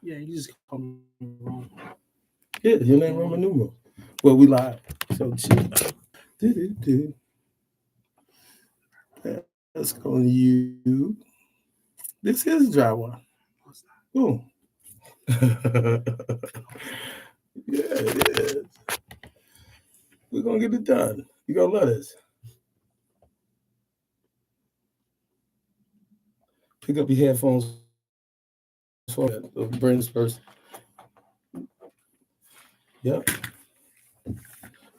Yeah, you just call me wrong. Yeah, your name Roman numeral. Well, we live. So chill. Do. Let's go to you. This is dry one. Boom. Yeah, it is. We're gonna get it done. You gonna let us pick up your headphones for me. Bring this person. Yep.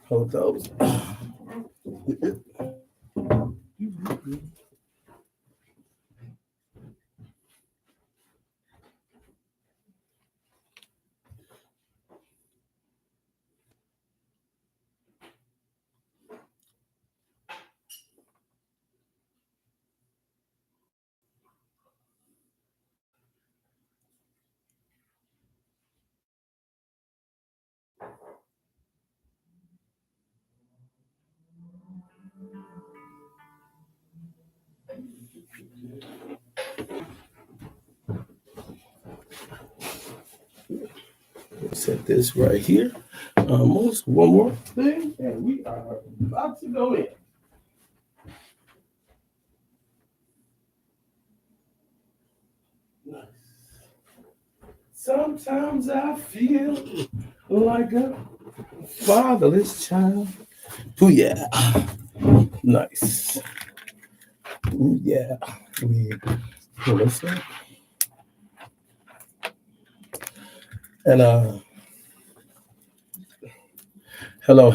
Hold those. Set this right here. Almost one more thing, and we are about to go in. Sometimes I feel like a fatherless child. Ooh yeah, nice. Ooh yeah. What's that? And hello.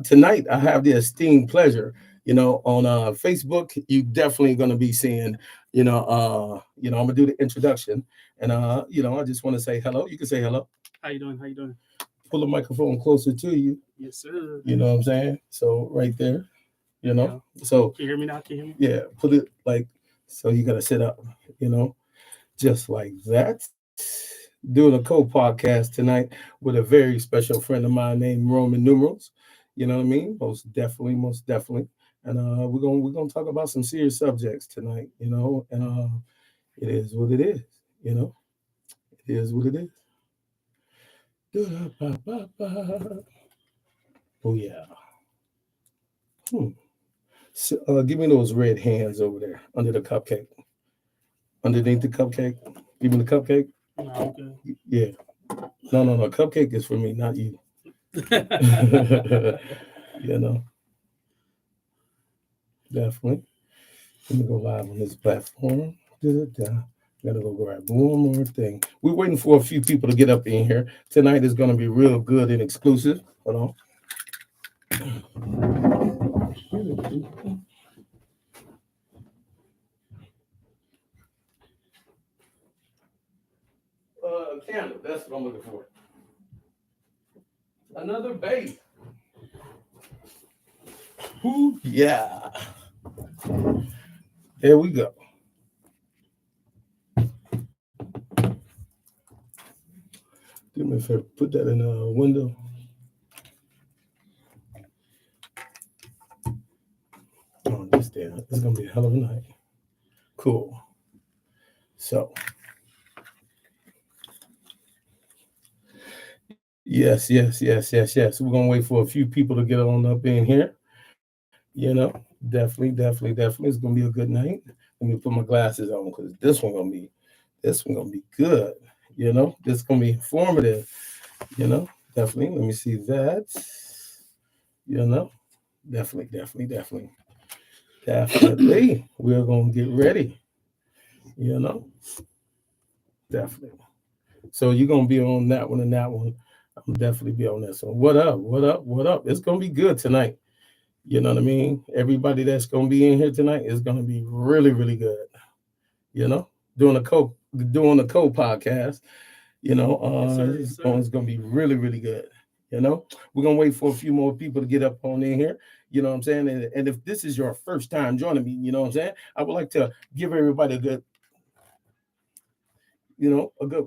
Tonight I have the esteemed pleasure, on Facebook. You definitely gonna be seeing, I'm gonna do the introduction, and I just want to say hello. You can say hello. How you doing? How you doing? Pull the microphone closer to you. Yes, sir. You know what I'm saying? So right there, you know. Yeah. So Can you hear me now? Can you hear me? yeah, put it like so. You gotta sit up, just like that. Doing a co-podcast tonight with a very special friend of mine named Roman Numerals. You know what I mean? Most definitely. And we're gonna talk about some serious subjects tonight. And it is what it is. You know, it is what it is. Oh yeah. Hmm. So, give me those red hands over there under the cupcake. Underneath the cupcake. Give me the cupcake. No, okay. Yeah. No. Cupcake is for me, not you. you know, definitely. Let me go live on this platform. Da-da-da. Gotta go grab one more thing. We're waiting for a few people to get up in here. Tonight is gonna be real good and exclusive. Hold on. Candle. That's what I'm looking for. Another base. Ooh, yeah. There we go. Do me a favor. Put that in a window. Oh, this there. It's gonna be a hell of a night. Cool. So yes. We're gonna wait for a few people to get on up in here. Definitely. It's gonna be a good night. Let me put my glasses on because this one gonna be good. This gonna be informative. Definitely. Let me see that. You know, definitely. We're gonna get ready. You know, definitely. So you're gonna be on that one and that one. I'm definitely be on this one. What up? It's gonna be good tonight. You know what I mean? Everybody that's gonna be in here tonight is gonna be really, really good. You know, doing a co podcast. Yes, sir. Yes, sir. It's gonna be really, really good. We're gonna wait for a few more people to get up on in here. You know what I'm saying? And if this is your first time joining me, you know what I'm saying? I would like to give everybody a good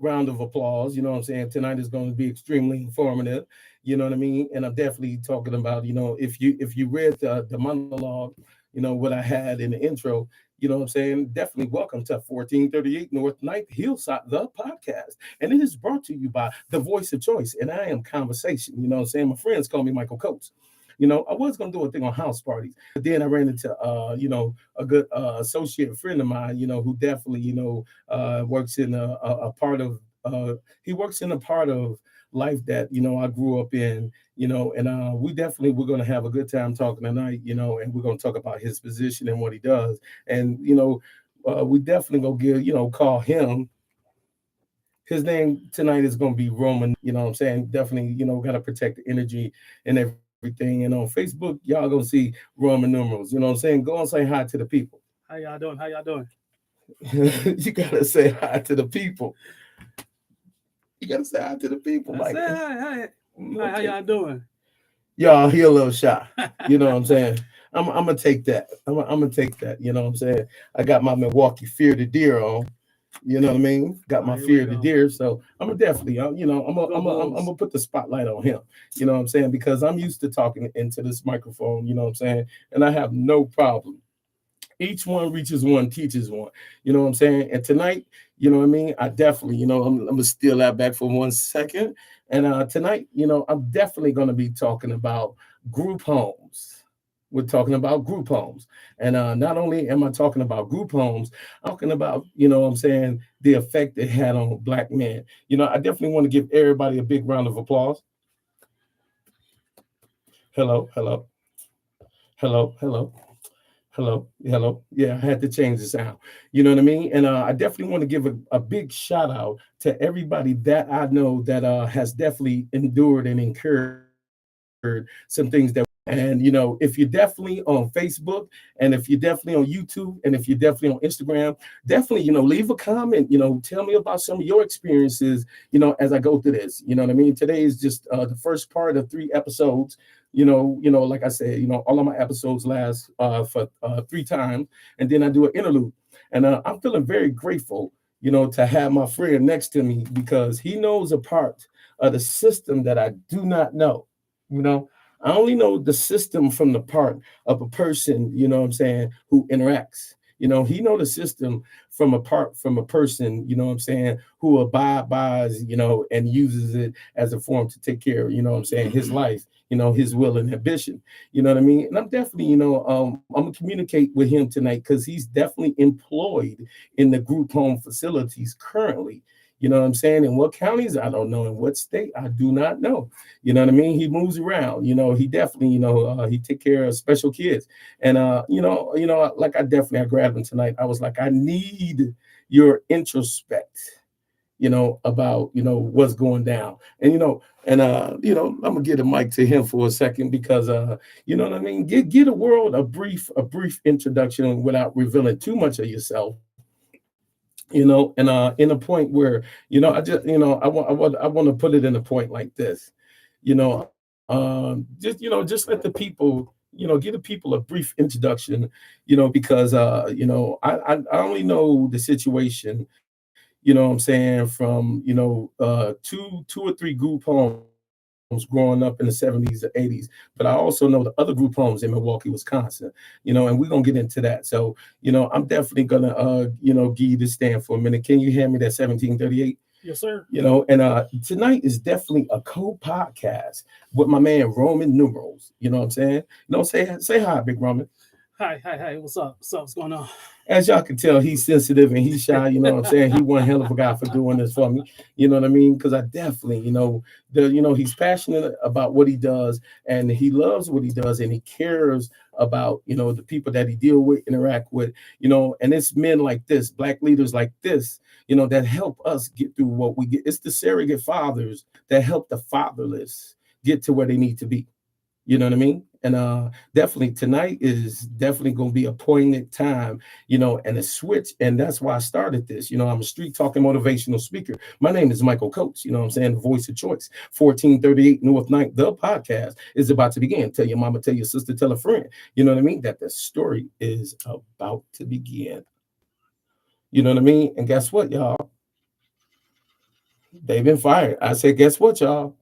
round of applause. You know what I'm saying? Tonight is going to be extremely informative. You know what I mean? And I'm definitely talking about, if you read the monologue, what I had in the intro, You know what I'm saying? Definitely welcome to 1438 North Ninth Hillside, the podcast. And it is brought to you by The Voice of Choice. And I am Conversation. You know what I'm saying? My friends call me Michael Coates. I was gonna do a thing on house parties, but then I ran into a good associate friend of mine, who definitely, works in a part of he works in a part of life that I grew up in, and we definitely we're gonna have a good time talking tonight, and we're gonna talk about his position and what he does, and we definitely gonna give call him. His name tonight is gonna be Roman. You know what I'm saying? Definitely, gotta protect the energy and everything. And on Facebook, y'all gonna see Roman numerals. You know what I'm saying? Go and say hi to the people. How y'all doing? How y'all doing? You gotta say hi to the people. You gotta say hi to the people, I said Michael. hi, hi. Hi, how Okay. y'all doing? Y'all, he a little shy. You know what I'm saying? I'm gonna take that. I'm gonna take that. You know what I'm saying? I got my Milwaukee Fear the Deer on. You know what I mean? Got my Here we Fear the go. Deer. So I'm gonna definitely, Go I'm Bulls. gonna put the spotlight on him. You know what I'm saying? Because I'm used to talking into this microphone. You know what I'm saying? And I have no problem. Each one reaches one, teaches one. You know what I'm saying? And tonight, you know what I mean? I definitely, I'm gonna steal that back for 1 second. And tonight, I'm definitely gonna be talking about group homes. We're talking about group homes. And not only am I talking about group homes, I'm talking about, what I'm saying, the effect it had on black men. I definitely want to give everybody a big round of applause. Hello, hello, hello, hello. Hello, hello. Yeah, I had to change the sound. You know what I mean? And I definitely want to give a big shout out to everybody that I know that has definitely endured and incurred some things that we went through. And if you're definitely on Facebook, and if you're definitely on YouTube, and if you're definitely on Instagram, definitely leave a comment. Tell me about some of your experiences. As I go through this. You know what I mean? Today is just the first part of 3 episodes. Like I said, all of my episodes last for 3 times, and then I do an interlude. And I'm feeling very grateful, to have my friend next to me because he knows a part of the system that I do not know. You know, I only know the system from the part of a person, what I'm saying, who interacts. He know the system from a person, what I'm saying, who abide buys, and uses it as a form to take care of, what I'm saying, his life, his will and ambition. You know what I mean? And I'm definitely, I'm gonna communicate with him tonight because he's definitely employed in the group home facilities currently. You know what I'm saying? In what counties? I don't know. In what state? I do not know. You know what I mean? He moves around. He definitely, he take care of special kids. And like I grabbed him tonight. I was like, I need your introspect, about what's going down. And I'm gonna get a mic to him for a second because you know what I mean. Get a world a brief introduction without revealing too much of yourself. And in a point where I just I want to put it in a point like this. Just let the people give the people a brief introduction. Because I only know the situation. You know what I'm saying, from two or three group homes growing up in the 70s or 80s, but I also know the other group homes in Milwaukee, Wisconsin. And we're gonna get into that. So I'm definitely gonna give you the stand for a minute. Can you hand me that 1738? Yes, sir. And tonight is definitely a co-podcast with my man Roman Numerals. You know what I'm saying? Say hi, Big Roman. Hi, hi, hi. What's up? What's up? What's going on? As y'all can tell, he's sensitive and he's shy. You know what I'm saying? He one hell of a guy for doing this for me. You know what I mean? Because I definitely, he's passionate about what he does and he loves what he does and he cares about, the people that he deal with, interact with, and it's men like this, black leaders like this, that help us get through what we get. It's the surrogate fathers that help the fatherless get to where they need to be. You know what I mean? And definitely tonight is definitely going to be a poignant time, and a switch. And that's why I started this. I'm a street talking motivational speaker. My name is Michael Coates. You know what I'm saying? The voice of choice. 1438 North Ninth, the podcast is about to begin. Tell your mama, tell your sister, tell a friend. You know what I mean? That the story is about to begin. You know what I mean? And guess what, y'all? They've been fired. I said, guess what, y'all?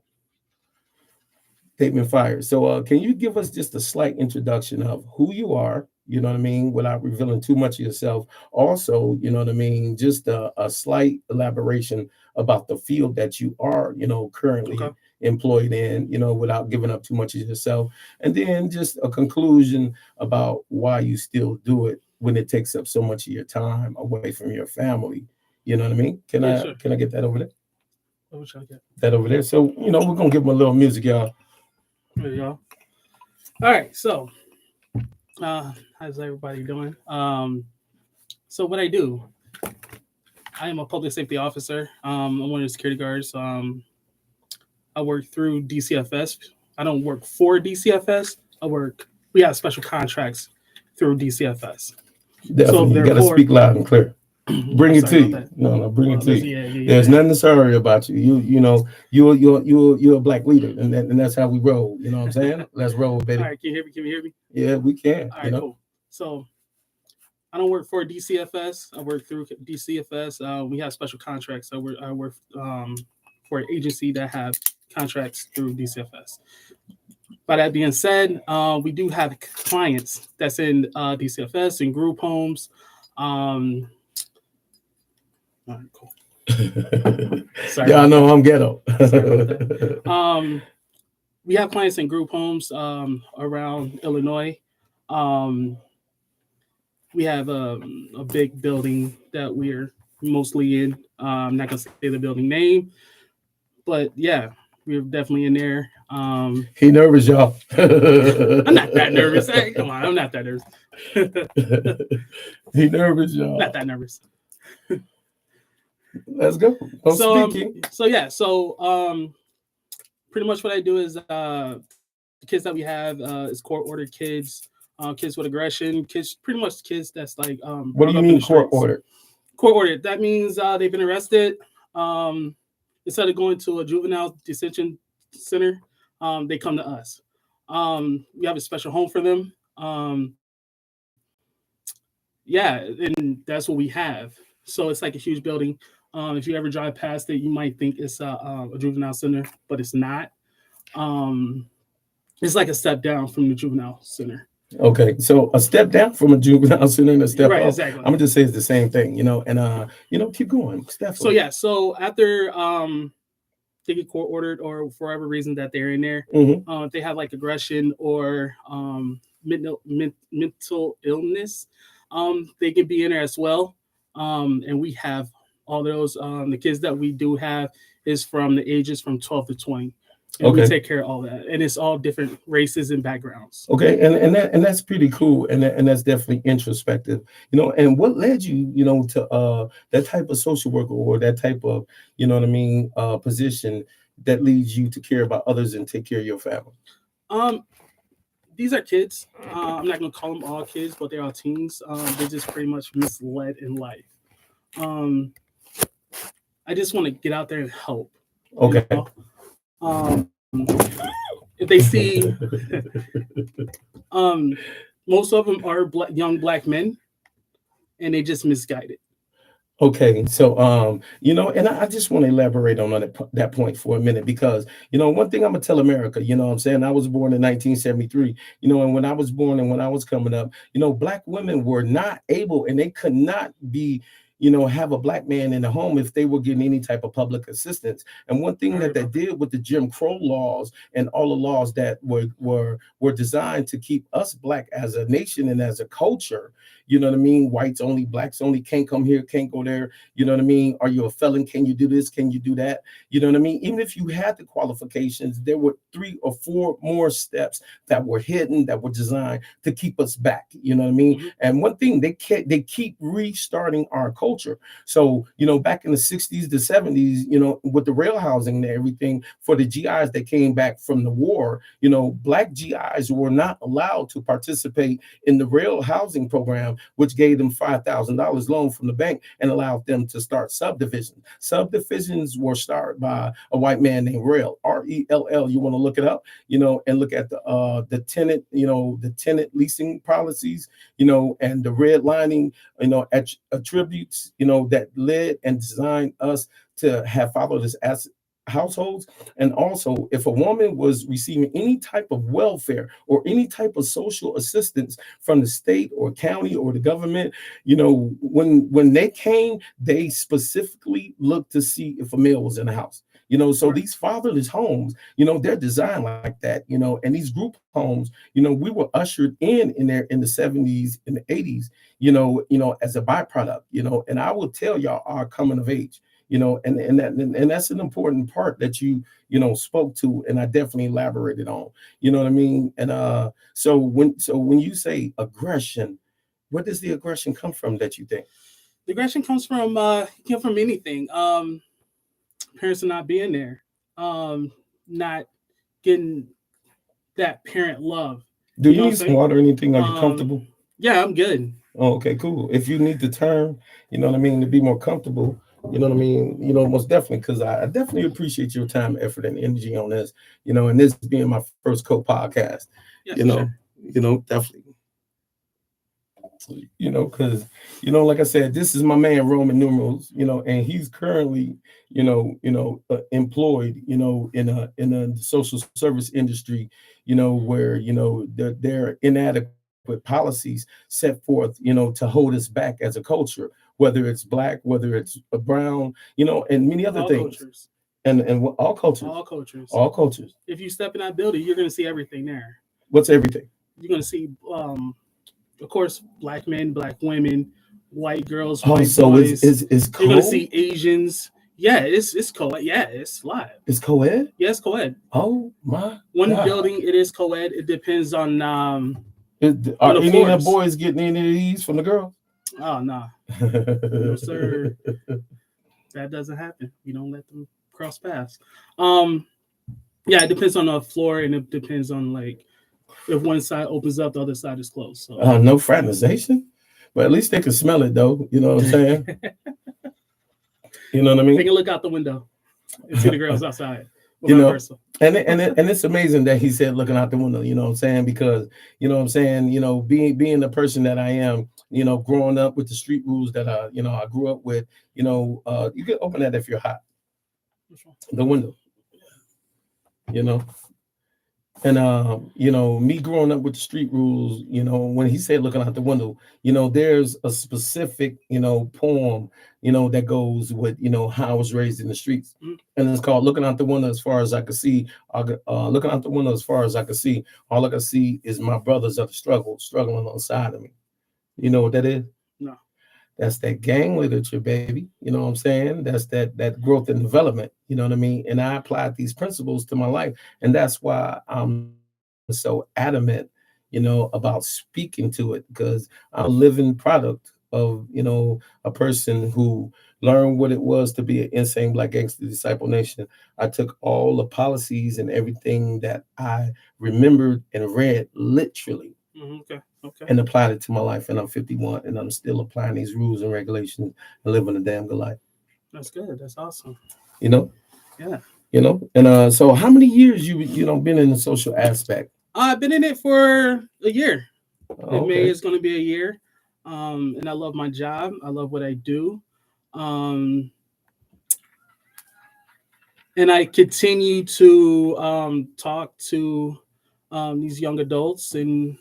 They've been fired. So can you give us just a slight introduction of who you are, you know what I mean, without revealing too much of yourself. Also, you know what I mean, just a slight elaboration about the field that you are, currently Okay. employed in, without giving up too much of yourself. And then just a conclusion about why you still do it when it takes up so much of your time away from your family. You know what I mean? Can Yeah, I sure. can I get that over there? What would y'all get? That over there. So, we're gonna give them a little music, y'all. There you go. All right. So, how's everybody doing? So what I do, I am a public safety officer. I'm one of the security guards. I work through DCFS. I don't work for DCFS. We have special contracts through DCFS. So Definitely. You gotta therefore, speak loud and clear. Bring I'm it sorry to about you. that. No, bring it to you. Yeah, yeah, There's yeah. nothing to sorry about you. You're a black leader, and that's how we roll. You know what I'm saying? Let's roll, All baby. right, can you hear me? Can you hear me? Yeah, we can. All right, cool. So I don't work for DCFS. I work through DCFS. We have special contracts. I work for an agency that have contracts through DCFS. By that being said, we do have clients that's in DCFS and group homes. All right, cool. Sorry Y'all about know that. I'm ghetto. Sorry about that. We have clients in group homes around Illinois. Um, we have a big building that we're mostly in. I'm not gonna say the building name, but yeah, we're definitely in there. He nervous, y'all. I'm not that nervous. Hey, come on, I'm not that nervous. He nervous, y'all. Not that nervous. Let's go. I'm So speaking. pretty much what I do is the kids that we have is court ordered kids, kids with aggression, kids pretty much kids that's like What do brought you up in mean the court streets. order? Court ordered. That means they've been arrested. Um, Instead of going to a juvenile detention center, they come to us. We have a special home for them. Yeah, and that's what we have. So it's like a huge building. If you ever drive past it, you might think it's a juvenile center, but it's not. Um, it's like a step down from the juvenile center. Okay, so a step down from a juvenile center and a step Right, up. exactly. I'm gonna just say it's the same thing, and keep going. So Definitely. yeah, so after they get court ordered or for whatever reason that they're in there, Mm-hmm. if they have like aggression or mental illness, they can be in there as well. And we have all those. The kids that we do have is from the ages from 12 to 20. And we Okay. take care of all that. And it's all different races and backgrounds. Okay, and that's pretty cool, and that's definitely introspective, And what led you, to that type of social worker or that type of, what I mean, position that leads you to care about others and take care of your family? These are kids. I'm not gonna call them all kids, but they're all teens. They're just pretty much misled in life. Um, I just want to get out there and help. Okay. If they see, most of them are young black men, and they just misguided. Okay, so and I just want to elaborate on that point for a minute because one thing I'm gonna tell America, what I'm saying, I was born in 1973, and when I was born and when I was coming up, black women were not able and they could not be have a black man in the home if they were getting any type of public assistance. And one thing that they did with the Jim Crow laws and all the laws that were designed to keep us black as a nation and as a culture, you know what I mean? Whites only, blacks only, can't come here, can't go there. You know what I mean? Are you a felon? Can you do this? Can you do that? You know what I mean? Even if you had the qualifications, there were 3 or 4 more steps that were hidden, that were designed to keep us back. You know what I mean? Mm-hmm. And one thing, they keep restarting our culture. So, back in the 60s, the 70s, with the rail housing and everything for the GIs that came back from the war, black GIs were not allowed to participate in the rail housing program, which gave them $5,000 loan from the bank and allowed them to start subdivisions. Subdivisions were started by a white man named Rell, R-E-L-L. You want to look it up, and look at the tenant, the tenant leasing policies, and the redlining, attributes, that led and designed us to have fatherless households. And also, if a woman was receiving any type of welfare or any type of social assistance from the state or county or the government, when they came, they specifically looked to see if a male was in the house. So Right. these fatherless homes, they're designed like that, and these group homes, we were ushered in there in the 70s and the 80s, as a byproduct, and I will tell y'all our coming of age, and that's an important part that you spoke to, and I definitely elaborated on, you know what I mean? And so when you say aggression, where does the aggression come from that you think? The aggression comes from anything. Parents are not being there, not getting that parent love. Do You you know what I'm need some saying? water or anything? Are you Um, comfortable? yeah, I'm good. Oh, okay, cool. If you need to turn, to be more comfortable, most definitely, because I definitely appreciate your time, effort, and energy on this, and this being my first co-podcast, Yeah, for sure. definitely, because, like I said, this is my man Roman numerals, and he's currently, employed, in a social service industry, where, there are inadequate policies set forth, to hold us back as a culture, whether it's black, whether it's a brown, and many other All things, cultures, and all cultures, all cultures. all cultures. If you step in that building, you're gonna see everything there. What's everything? You're gonna see, of course, black men, black women, white girls, Oh, white so is boys. is is You're gonna co see Asians. Yeah, it's co-ed. Yeah, it's live. is co-ed? Yeah, it's co-ed. Oh my One God. building it is co-ed. It depends on Are the any of the floors. boys getting any of these from the girls? Oh no, no sir, that doesn't happen. You don't let them cross paths. Um, yeah, it depends on the floor, and it depends on like if one side opens up, the other side is closed. So No fraternization, but at least they can smell it though. You know what I'm saying? You know what I they mean? can look out the window and see the girls outside, or you vice know, versa. and it's amazing that he said looking out the window. You know what I'm saying? Because what I'm saying. Being the person that I am. Growing up with the street rules that I grew up with. You can open that if you're hot. The window. You know. And me growing up with the street rules, when he said looking out the window, there's a specific, poem, that goes with, how I was raised in the streets. Mhm. And it's called Looking Out the Window as far as I could see. Looking out the window as far as I could see. All I could see is my brothers of the struggle, struggling alongside of me. You know what that is? No, That's that gang literature, baby. You know what I'm saying? That's that growth and development. You know what I mean? And I applied these principles to my life, and that's why I'm so adamant, about speaking to it, because I'm a living product of a person who learned what it was to be an insane Black gangster disciple nation. I took all the policies and everything that I remembered and read literally okay, okay, and applied it to my life. And I'm 51 and I'm still applying these rules and regulations and living a damn good life. that's good. That's awesome. You know, Yeah, and so how many years been in the social aspect? I've been in it for a year. In Oh, May okay. is going to be a year, and I love my job. I love what I do, um, and I continue to talk to these young adults and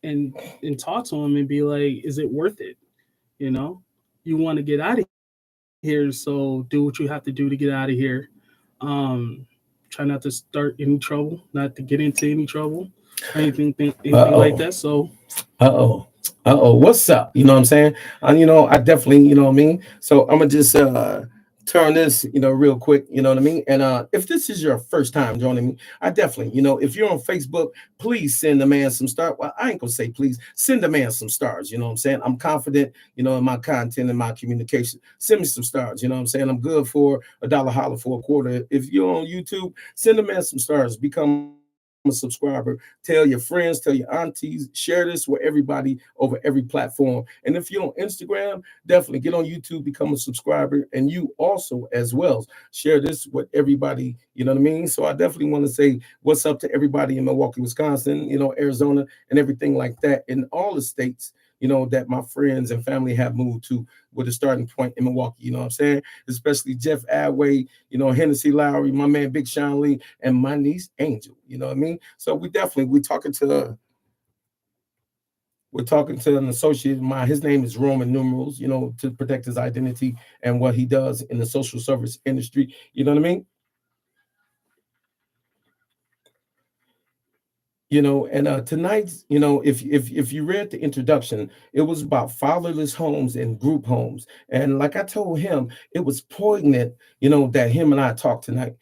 and talk to them and be like, is it worth it? You know, you want to get out of here, so do what you have to do to get out of here. Um, Try not to start any trouble, not to get into any trouble or anything like Uh-oh. that. So Uh-oh. Uh-oh. What's up? You know what I'm saying? I definitely, you know what I mean? So I'm gonna just turn this, real quick, you know what I mean? And if this is your first time joining me, I definitely, if you're on Facebook, please send the man some stars. Well, I ain't gonna say please, send the man some stars, you know what I'm saying? I'm confident, in my content and my communication. Send me some stars, you know what I'm saying? I'm good for $1 holler for a quarter. If you're on YouTube, send the man some stars, become a subscriber, tell your friends, tell your aunties, share this with everybody over every platform. And if you're on Instagram, definitely get on YouTube, become a subscriber, and you also as well share this with everybody. You know what I mean? So I definitely want to say what's up to everybody in Milwaukee, Wisconsin, Arizona, and everything like that in all the states. that my friends and family have moved to with a starting point in Milwaukee. You know what I'm saying? Especially Jeff Adway, Hennessy Lowry, my man Big Sean Lee, and my niece Angel. You know what I mean? So we're talking to an associate of mine. His name is Roman Numerals, to protect his identity and what he does in the social service industry. You know what I mean? And tonight's, if you read the introduction, it was about fatherless homes and group homes. And like I told him, it was poignant, that him and I talked tonight.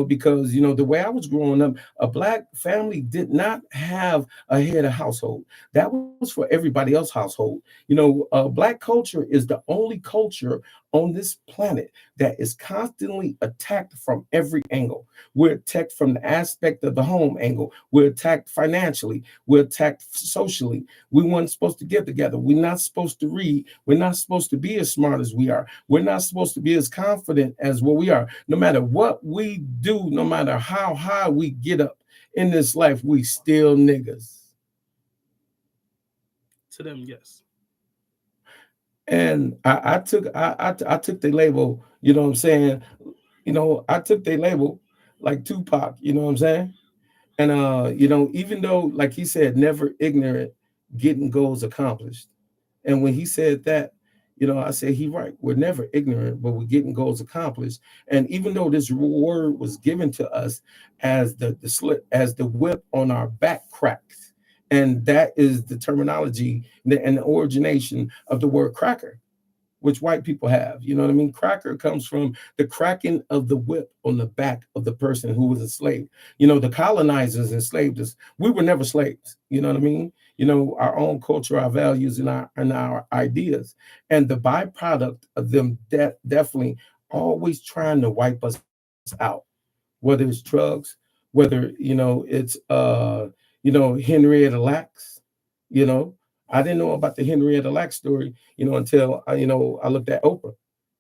Because the way I was growing up, a black family did not have a head of household. That was for everybody else's household. Black culture is the only culture on this planet that is constantly attacked from every angle. We're attacked from the aspect of the home angle. We're attacked financially. We're attacked socially. We weren't supposed to get together. We're not supposed to read. We're not supposed to be as smart as we are. We're not supposed to be as confident as what we are. No matter what we do, no matter how high we get up in this life, we still niggas. To them, yes. And I took the label, you know what I'm saying? I took the label like Tupac, you know what I'm saying? And even though, like he said, never ignorant, getting goals accomplished. And when he said that, I said he right. We're never ignorant, but we're getting goals accomplished. And even though this word was given to us as the slip, as the whip on our back cracks, and that is the terminology and the origination of the word cracker, which white people have. You know what I mean? Cracker comes from the cracking of the whip on the back of the person who was enslaved. The colonizers enslaved us. We were never slaves. You know what I mean? Our own culture, our values, and our ideas. And the byproduct of them definitely always trying to wipe us out, whether it's drugs, whether it's Henrietta Lacks, you know. I didn't know about the Henrietta Lacks story, until I looked at Oprah.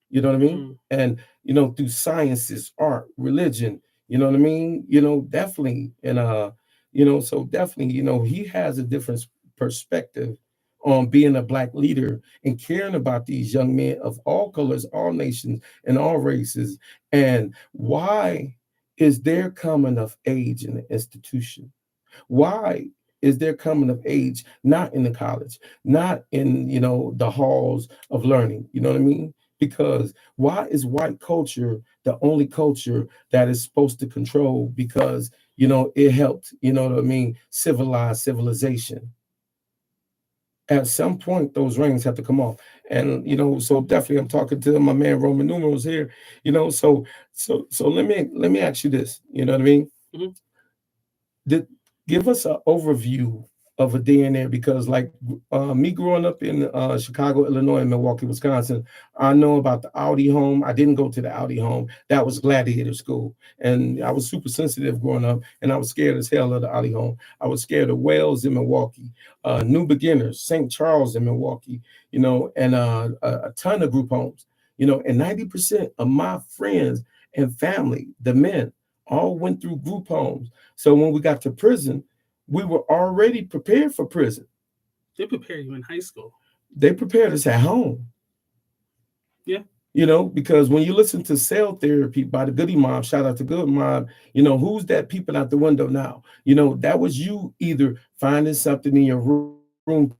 You know what I mean? Mm. And through sciences, art, religion, you know what I mean? Definitely. And so definitely, he has a different perspective on being a black leader and caring about these young men of all colors, all nations, and all races. And why is there coming of age in the institution? Why is there coming of age not in the college, not in the halls of learning? You know what I mean? Because why is white culture the only culture that is supposed to control? Because it helped, what I mean, civilize civilization. At some point, those rings have to come off, and so definitely, I'm talking to my man Roman numerals here. So let me ask you this. You know what I mean? Mhm. Did Give us an overview of a day in there, because like me growing up in Chicago, Illinois, and Milwaukee, Wisconsin, I know about the Audi home. I didn't go to the Audi home. That was gladiator school. And I was super sensitive growing up, and I was scared as hell of the Audi home. I was scared of Wales in Milwaukee, New Beginners, St. Charles in Milwaukee, and a ton of group homes, and 90% of my friends and family, the men, all went through group homes. So when we got to prison, we were already prepared for prison. They prepare you in high school. They prepared us at home. Yeah. Because when you listen to Cell Therapy by the Goody Mob, shout out to Good Mob, who's that peeping out the window now? That was you either finding something in your room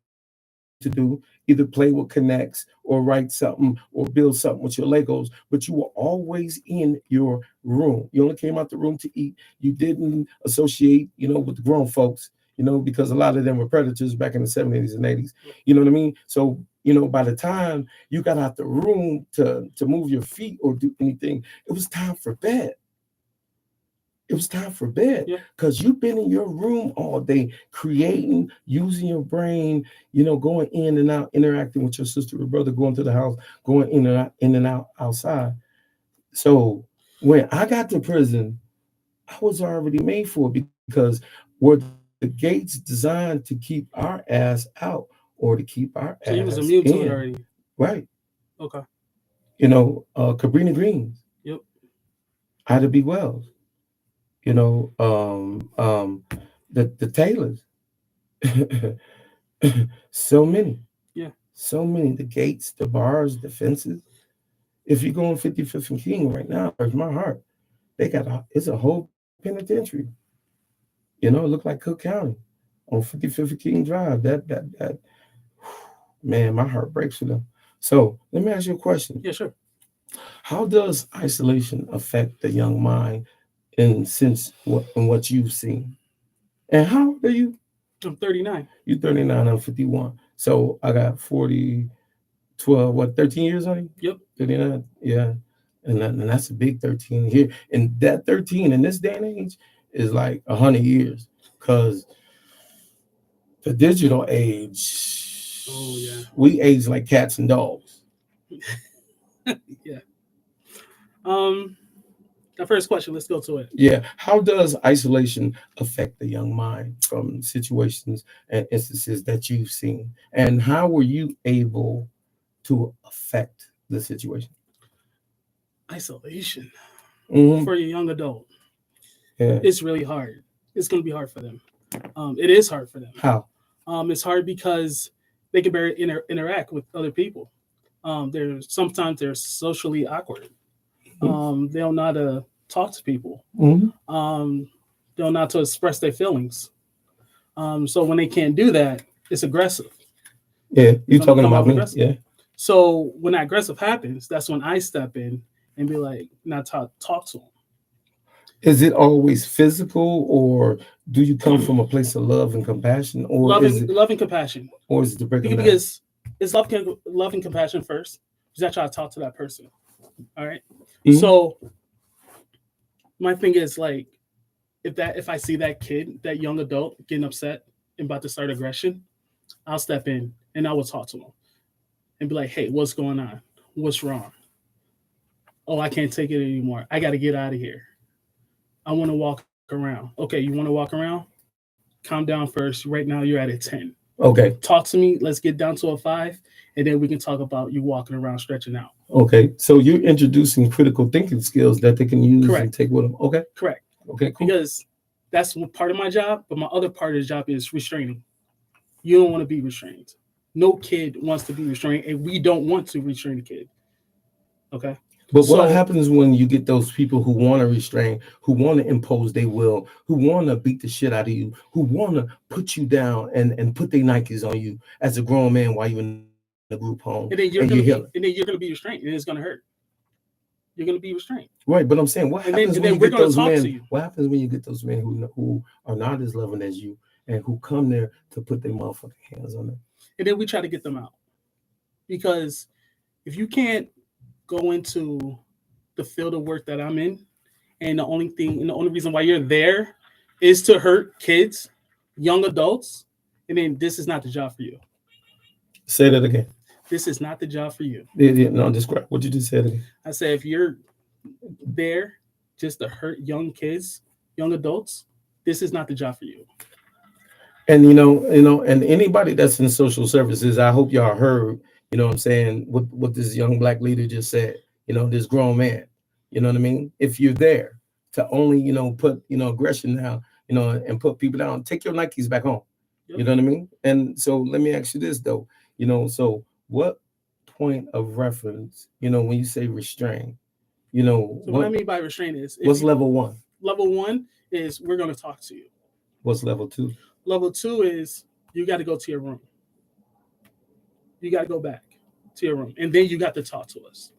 to do, either play with Connects or write something or build something with your Legos, but you were always in your room. You only came out the room to eat. You didn't associate, with the grown folks, because a lot of them were predators back in the 70s and 80s. You know what I mean? So, by the time you got out the room to move your feet or do anything, it was time for bed. It was time for bed, Yeah. because you've been in your room all day creating, using your brain, going in and out, interacting with your sister or brother, going to the house, going in and out outside. So when I got to prison, I was already made for it, because were the gates designed to keep our ass out or to keep our So you ass was immune to in? it already. Right. Okay. Cabrini Greens, Yep. Ida B. Wells, you know, the Taylors, so many. So many, the gates, the bars, the fences. If you go on 55th and King right now, there's my heart. It's a whole penitentiary. You know, it looked like Cook County on 55th and King Drive. That man, my heart breaks for them. So let me ask you a question. Yeah, sure. How does isolation affect the young mind in what you've seen? And how old are you? I'm 39. You 39, I'm 51. So I got 40, 12, what, 13 years on you? Yep. 39, yeah. And that's a big 13 here. And that 13 in this day and age is like 100 years. Because the digital age, Oh yeah. we age like cats and dogs. Yeah. Um. The first question. Let's go to it. Yeah. How does isolation affect the young mind from situations and instances that you've seen? And how were you able to affect the situation? Isolation Hmm. for a young adult. Yeah. It's really hard. It's going to be hard for them. It is hard for them. How? It's hard because they can barely interact with other people. Sometimes they're socially awkward. They don't know how to talk to people. Hmm. They don't know how to express their feelings. So when they can't do that, it's aggressive. Yeah. It's You gonna talking come about off me? aggressive. Yeah. So when that aggressive happens, that's when I step in and be like, not talk to them. Is it always physical, or do you come from a place of love and compassion, Love and compassion. or is it to break them down? Because it's love and compassion first. Because I try to talk to that person. All right. Mhm. So my thing is like, if I see that kid, that young adult getting upset and about to start aggression, I'll step in and I will talk to them and be like, hey, what's going on? What's wrong? Oh, I can't take it anymore. I got to get out of here. I want to walk around. Okay, you want to walk around? Calm down first. Right now, you're at a 10. Okay. Talk to me. Let's get down to a 5, and then we can talk about you walking around, stretching out. Okay. So you're introducing critical thinking skills that they can use and Correct. take with them. Okay. Correct. Okay. Cool. Because that's one part of my job, but my other part of the job is restraining. You don't want to be restrained. No kid wants to be restrained, and we don't want to restrain a kid. Okay. But what So, happens when you get those people who want to restrain, who want to impose their will, who want to beat the shit out of you, who want to put you down and put their Nikes on you as a grown man while you're in the group home and you're healing? and then you're gonna be restrained, and it's gonna hurt. You're gonna be restrained, Right, but I'm saying, what happens and when then you we're get gonna those talk to men? you. What happens when you get those men who are not as loving as you and who come there to put their motherfucking hands on them? And then we try to get them out because if you can't go into the field of work that I'm in, and the only reason why you're there is to hurt kids, young adults, and then this is not the job for you. Say that again. This is not the job for you. Yeah, yeah, no, describe what you just said again. I say if you're there just to hurt young kids, young adults, this is not the job for you. And and anybody that's in social services, I hope y'all heard, what I'm saying, what this young black leader just said, this grown man, you know what I mean? If you're there to only, put, aggression down, and put people down, take your Nikes back home. Yep. You know what I mean? And so let me ask you this though, so what point of reference, when you say restrain, So what I mean by restraint is what's level one? level one is we're going to talk to you. What's level two? Level two is you got to go to your room. You got to go back to your room, and then you got to talk to us.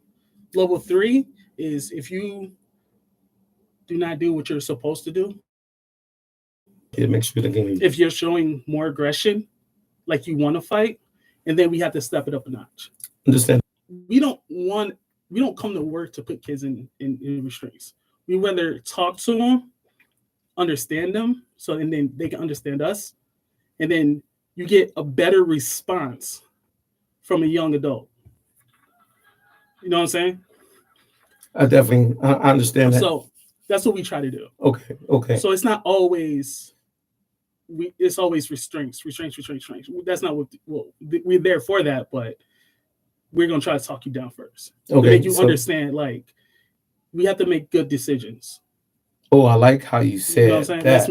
Level three is if you do not do what you're supposed to do. Yeah, make sure they can hear you. If you're showing more aggression, like you want to fight, and then we have to step it up a notch. Understand? We don't come to work to put kids in restraints. We rather talk to them, understand them, and then they can understand us, and then you get a better response from a young adult. You know what I'm saying? I understand that. So that's what we try to do. Okay, okay. So it's not always it's always restraints. That's not what we're there for that, but we're gonna try to talk you down first. Okay, to make you so- understand, like we have to make good decisions. Oh, I like how you You know what I'm said saying? that.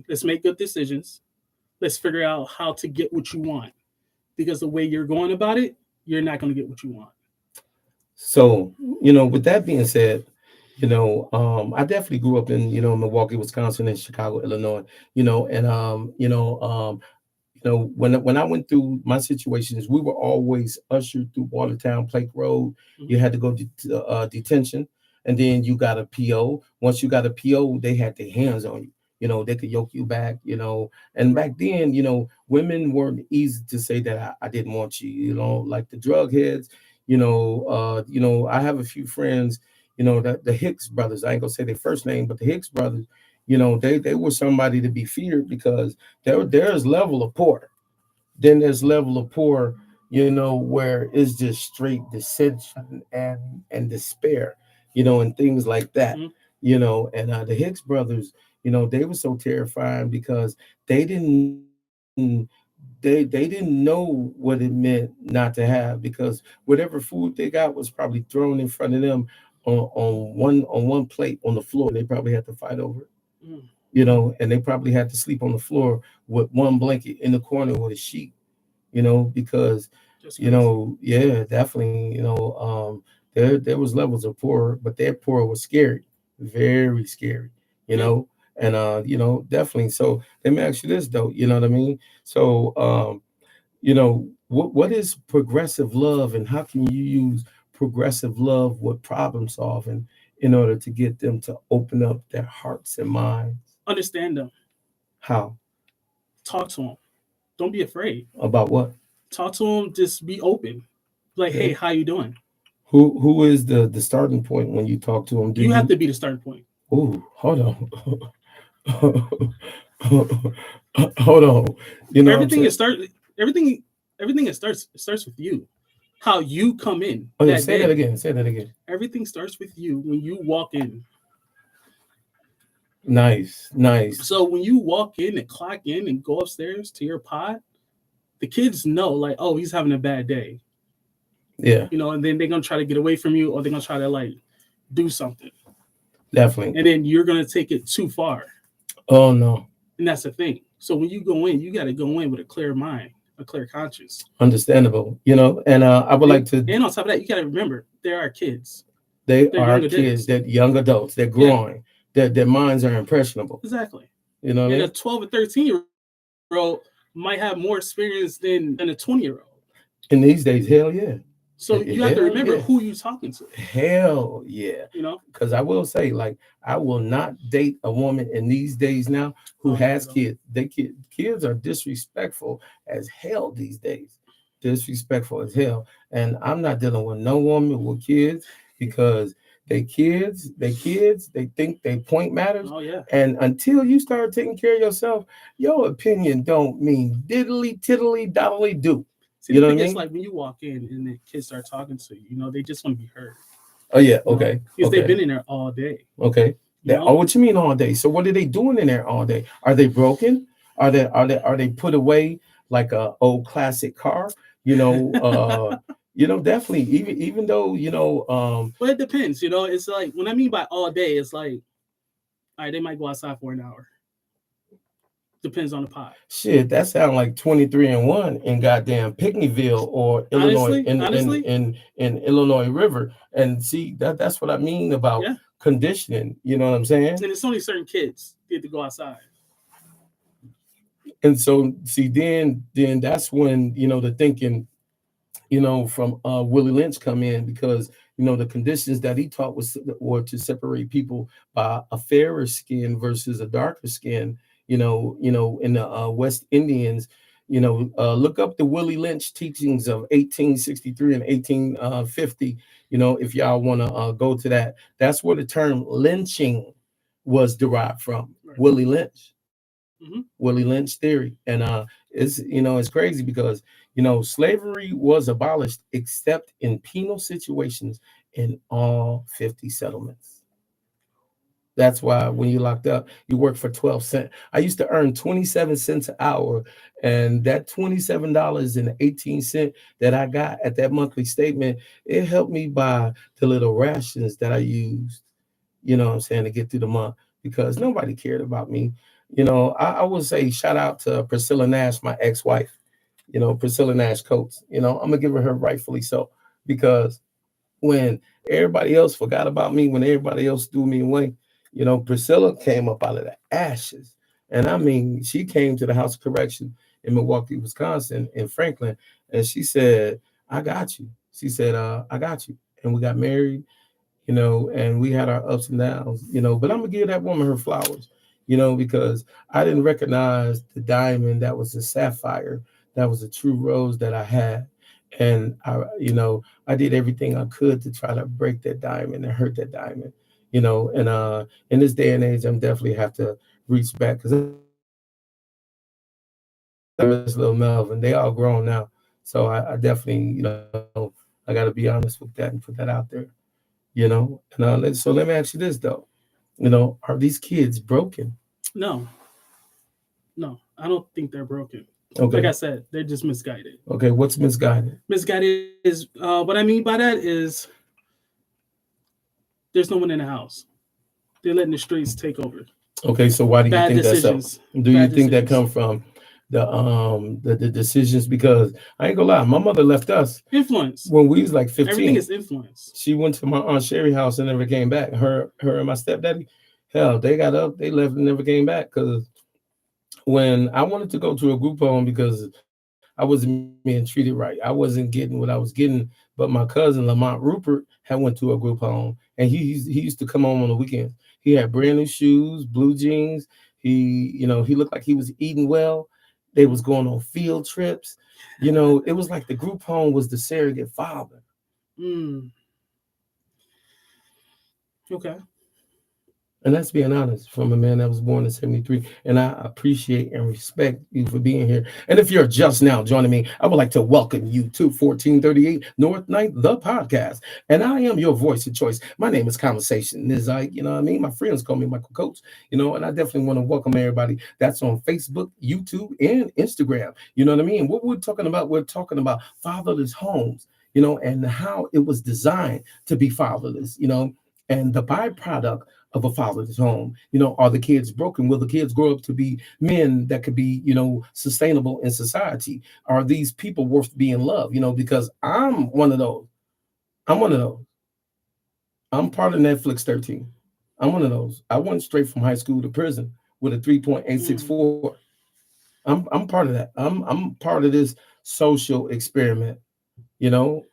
Let's make good decisions. Let's figure out how to get what you want. because the way you're going about it, you're not going to get what you want. So, with that being said, I definitely grew up in, Milwaukee, Wisconsin, and Chicago, Illinois, and when I went through my situations, we were always ushered through Watertown, Plake Road. Mhm. You had to go to detention, and then you got a PO. Once you got a PO, they had their hands on you. They could yoke you back. And back then, women weren't easy to say that I didn't want you. Like the drug heads. I have a few friends. That the Hicks brothers. I ain't gonna say their first name, but the Hicks brothers. They were somebody to be feared because there's level of poor. Then there's level of poor, where it's just straight dissension and despair, and things like that, Mhm. And the Hicks brothers, they were so terrifying because they didn't they didn't know what it meant not to have because whatever food they got was probably thrown in front of them on one plate on the floor, and they probably had to fight over it, Mm. and they probably had to sleep on the floor with one blanket in the corner with a sheet, because, Just crazy. yeah, definitely, there was levels of poor, but that poor was scary, very scary, Yeah. and definitely. So let me ask you this though, you know what I mean? So, what is progressive love, and how can you use progressive love with problem solving in order to get them to open up their hearts and minds? Understand them. How? Talk to them. Don't be afraid. About what? Talk to them. Just be open. Like, hey, Okay. how you doing? Who is the starting point when you talk to them? Do You have you? to be the starting point. Oh, hold on. Hold on. You know what I'm Everything saying? is start. Everything. Everything it starts with you. How you come in Oh yeah, that say that day. again. Say that again. Everything starts with you when you walk in. Nice, nice. So when you walk in and clock in and go upstairs to your pod, the kids know like, oh, he's having a bad day, Yeah, and then they're gonna try to get away from you, or they're gonna try to like do something, definitely. and then you're gonna take it too far, Oh no, and that's the thing. So when you go in, you got to go in with a clear mind, a clear conscience, understandable. And I would and like to. and on top of that, you got to remember there are kids, They they're are young kids, adults. that young adults, they're Yeah, growing, their minds are impressionable. exactly. You know what I And a mean? 12 or 13-year-old might have more experience than a 20-year-old. In these days, hell yeah, So you have to hell remember yeah, who you're talking to. hell yeah. You know, Because I will say, like, I will not date a woman in these days now who oh not has at all. kids. Kids are disrespectful as hell these days. Disrespectful as hell. And I'm not dealing with no woman with kids because they think they point matters. Oh yeah. And until you start taking care of yourself, your opinion don't mean diddly tiddly doddly do. See, You the know what thing I is, mean? like when you walk in and the kids start talking to you, they just want to be heard. Oh yeah, okay, Because they've okay. been in there all day. Okay. You Oh, know, what you mean all day? So what are they doing in there all day? Are they broken? Are they put away like a old classic car? Definitely. Even though but it depends. It's like when I mean by all day, it's like, all right, they might go outside for an hour. Depends on the pot. shit, that sound like 23 and 1 in goddamn Pinckneyville or Illinois Honestly, honestly, in Illinois River. And see that's what I mean about yeah. conditioning. You know what I'm saying? And it's only certain kids get to go outside. And so see then that's when the thinking from Willie Lynch come in because the conditions that he taught was were to separate people by a fairer skin versus a darker skin. In the West Indians. Look up the Willie Lynch teachings of 1863 and 1850. If y'all want to go to that, that's where the term lynching was derived from. Right. Willie Lynch. Hmm. Willie Lynch theory. And it's crazy because slavery was abolished except in penal situations in all 50 settlements. That's why when you locked up, you work for 12 cents. I used to earn 27 cents an hour, and that $27.18 that I got at that monthly statement, it helped me buy the little rations that I used, what I'm saying, to get through the month because nobody cared about me. I would say shout out to Priscilla Nash, my ex-wife. Priscilla Nash Coates. I'm gonna give her rightfully so, because when everybody else forgot about me, when everybody else threw me away, Priscilla came up out of the ashes. And I mean, she came to the House of Correction in Milwaukee, Wisconsin, in Franklin, and she said, I got you. She said, I got you. And we got married, and we had our ups and downs, but I'm gonna give that woman her flowers, because I didn't recognize the diamond that was a sapphire, that was a true rose that I had. And I did everything I could to try to break that diamond and hurt that diamond, and in this day and age, I'm definitely have to reach back, because I miss little Melvin. They all grown now. So I definitely, I got to be honest with that and put that out there, And so let me ask you this though, are these kids broken? No, no, I don't think they're broken. Like I Okay. said, they're just misguided. Okay. What's misguided? Misguided is what I mean by that is there's no one in the house. They're letting the streets take over. Okay. So why do you Bad think that's so? decisions. Do you Bad think that decisions. come from the decisions? Because I ain't gonna lie, my mother left us Influence. when we was like Everything 15. is influence. She went to my aunt Sherry house and never came back. Her and my stepdaddy, hell, they got up, they left and never came back. Because when I wanted to go to a group home, because I wasn't being treated right, I wasn't getting what I was getting. But my cousin Lamont Rupert had went to a group home, and he used to come home on the weekends. He had brand new shoes, blue jeans. He looked like he was eating well. They was going on field trips. It was like the group home was the surrogate father. Mm, okay. And that's being honest from a man that was born in 73. And I appreciate and respect you for being here. And if you're just now joining me, I would like to welcome you to 1438 North Ninth, the podcast. And I am your voice of choice. My name is Conversation Nizike. You know what I mean? My friends call me Michael Coates, and I definitely want to welcome everybody that's on Facebook, YouTube, and Instagram. You know what I mean? What we're talking about fatherless homes, and how it was designed to be fatherless, and the byproduct of a fatherless home. Are the kids broken? Will the kids grow up to be men that could be, sustainable in society? Are these people worth being loved? Because I'm one of those. I'm one of those. I'm part of Netflix 13. I'm one of those. I went straight from high school to prison with a Mm, 3.864. I'm part of that. I'm part of this social experiment, you know.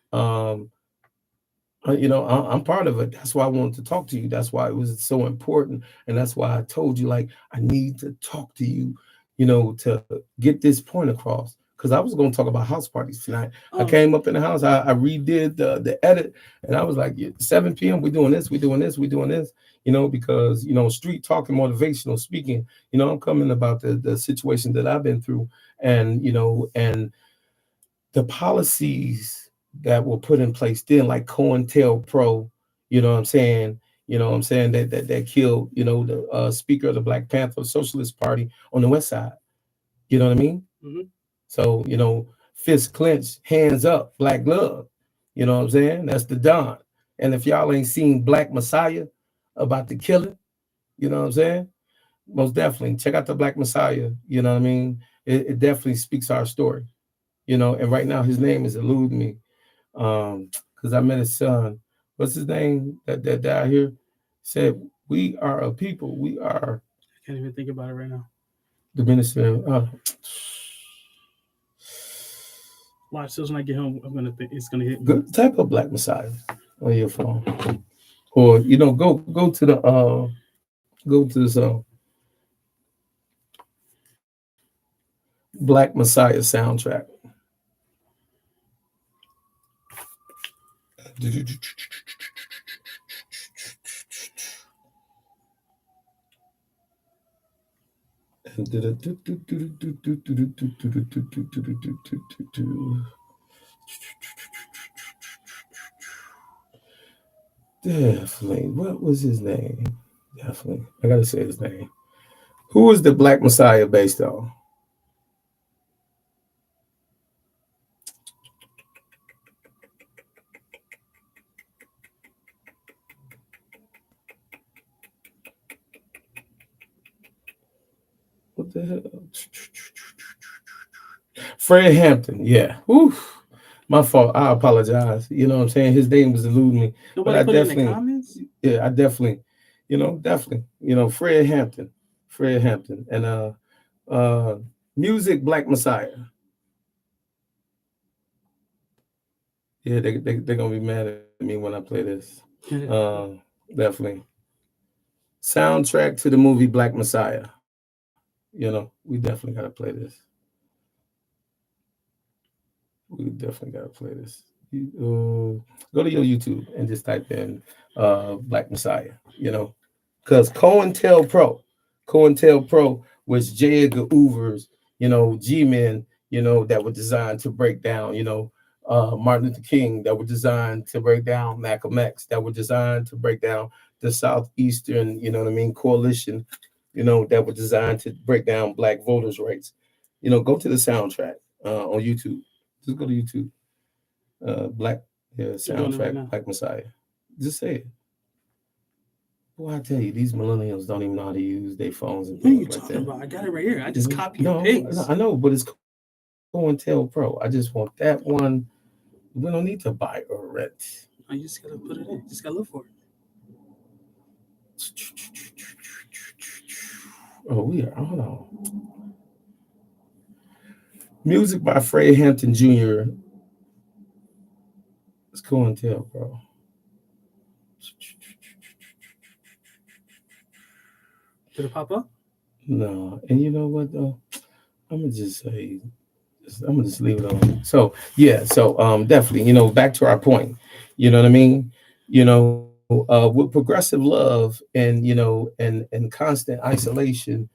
I'm part of it. That's why I wanted to talk to you. That's why it was so important. And that's why I told you, like, I need to talk to you, to get this point across. Because I was going to talk about house parties tonight. I um. came up in the house, I redid the edit, and I was like, yeah, 7 p.m., we're doing this, we're doing this, we're doing this, because, street talk and motivational speaking, I'm coming about the situation that I've been through, and the policies that were put in place then, like COINTELPRO, that killed, the speaker of the Black Panther Socialist Party on the West Side. You know what I mean? Mhm. So, fist clenched, hands up, black glove. You know what I'm saying? That's the Don. And if y'all ain't seen Black Messiah about the killing, you know what I'm saying? Most definitely check out the Black Messiah. You know what I mean? It definitely speaks our story. And right now his name is eluding me. Because I met his son. What's his name that died here? Said, we are a people. We are I can't even think about it right now. the minister. Watch this when I get home. I'm gonna think it's gonna hit me. Good type of Black Messiah on your phone. Or go to the go to this Black Messiah soundtrack. Definitely. What was his name? Definitely. I gotta say his name. Who is the Black Messiah based on? What the hell? Fred Hampton, yeah. Oof. My fault. I apologize. You know what I'm saying? His name was eluding me. But Nobody I put it in the definitely, comments. yeah, I definitely, definitely, Fred Hampton. Fred Hampton. And uh Music Black Messiah. Yeah, they're gonna be mad at me when I play this. Uh Definitely. Soundtrack to the movie Black Messiah. We definitely gotta play this. We definitely gotta play this. Go to your YouTube and just type in Black Messiah, because COINTELPRO was J. Edgar Hoover's, G-men, that were designed to break down, Martin Luther King, that were designed to break down Malcolm X, that were designed to break down the Southeastern, coalition, that were designed to break down Black voters' rights. Go to the soundtrack on YouTube. Just go to YouTube. Black, yeah, I'm doing it right soundtrack, now. Black Messiah. Just say it. Boy, I tell you, these millennials don't even know how to use their phones and What are you things like talking that. about? I got it right here. I just copy and No, paste. I know, but it's COINTELPRO. I just want that one. We don't need to buy or rent. I just gotta put it in. Just gotta look for it. Oh, we are. Hold on. Music by Fred Hampton Jr. It's COINTELPRO. Did it pop up? No, and you know what though? I'm gonna just say I'm gonna just leave it on. So yeah, so definitely, back to our point. You know what I mean? With progressive love and and constant isolation,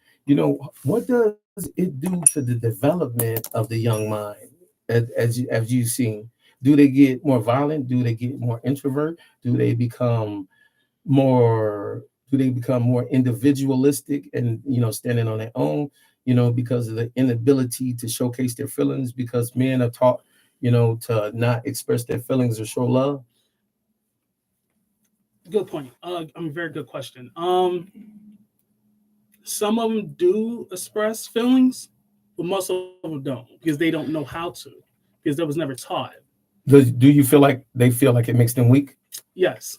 what does it do to the development of the young mind? As you've seen, do they get more violent? Do they get more introvert? Do they become more more individualistic and standing on their own, because of the inability to showcase their feelings, because men are taught to not express their feelings or show love. Good point. Very good question. Some of them do express feelings, but most of them don't because they don't know how to because that was never taught. Do you feel like they feel like it makes them weak? Yes,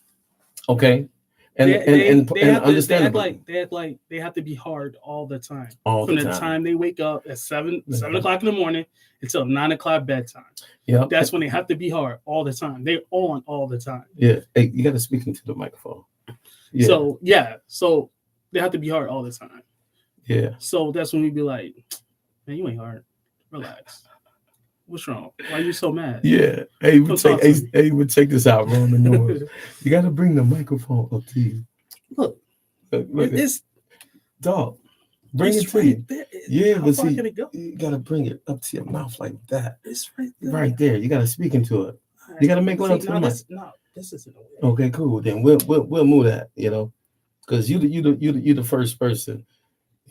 Okay. and they and they and, they and have to. They act understandably, like they have to be hard all the time. all From the the time. time they wake up at seven Mhm. o'clock in the morning until 9 o'clock bedtime. Yep. That's when they have to be hard all the time. They're on all the time. Yeah, hey, you got to speak into the microphone. Yeah. So they have to be hard all the time. Yeah. So that's when we be like, man, you ain't hard. Relax. What's wrong? Why you so mad? Yeah. Hey, we Come check. talk to Hey, me. hey, we check this out, Roman Noah. You got to bring the microphone up to you. Look, Look at it's dog. Bring it it's to right you. there. Yeah, How but far see, can it go? you gotta bring it up to your mouth like that. It's right there. Right there. You gotta speak into it. All You right. gotta make See, love to the now mic. this isn't a way. Okay, cool. Then we'll move that. Because you the first person.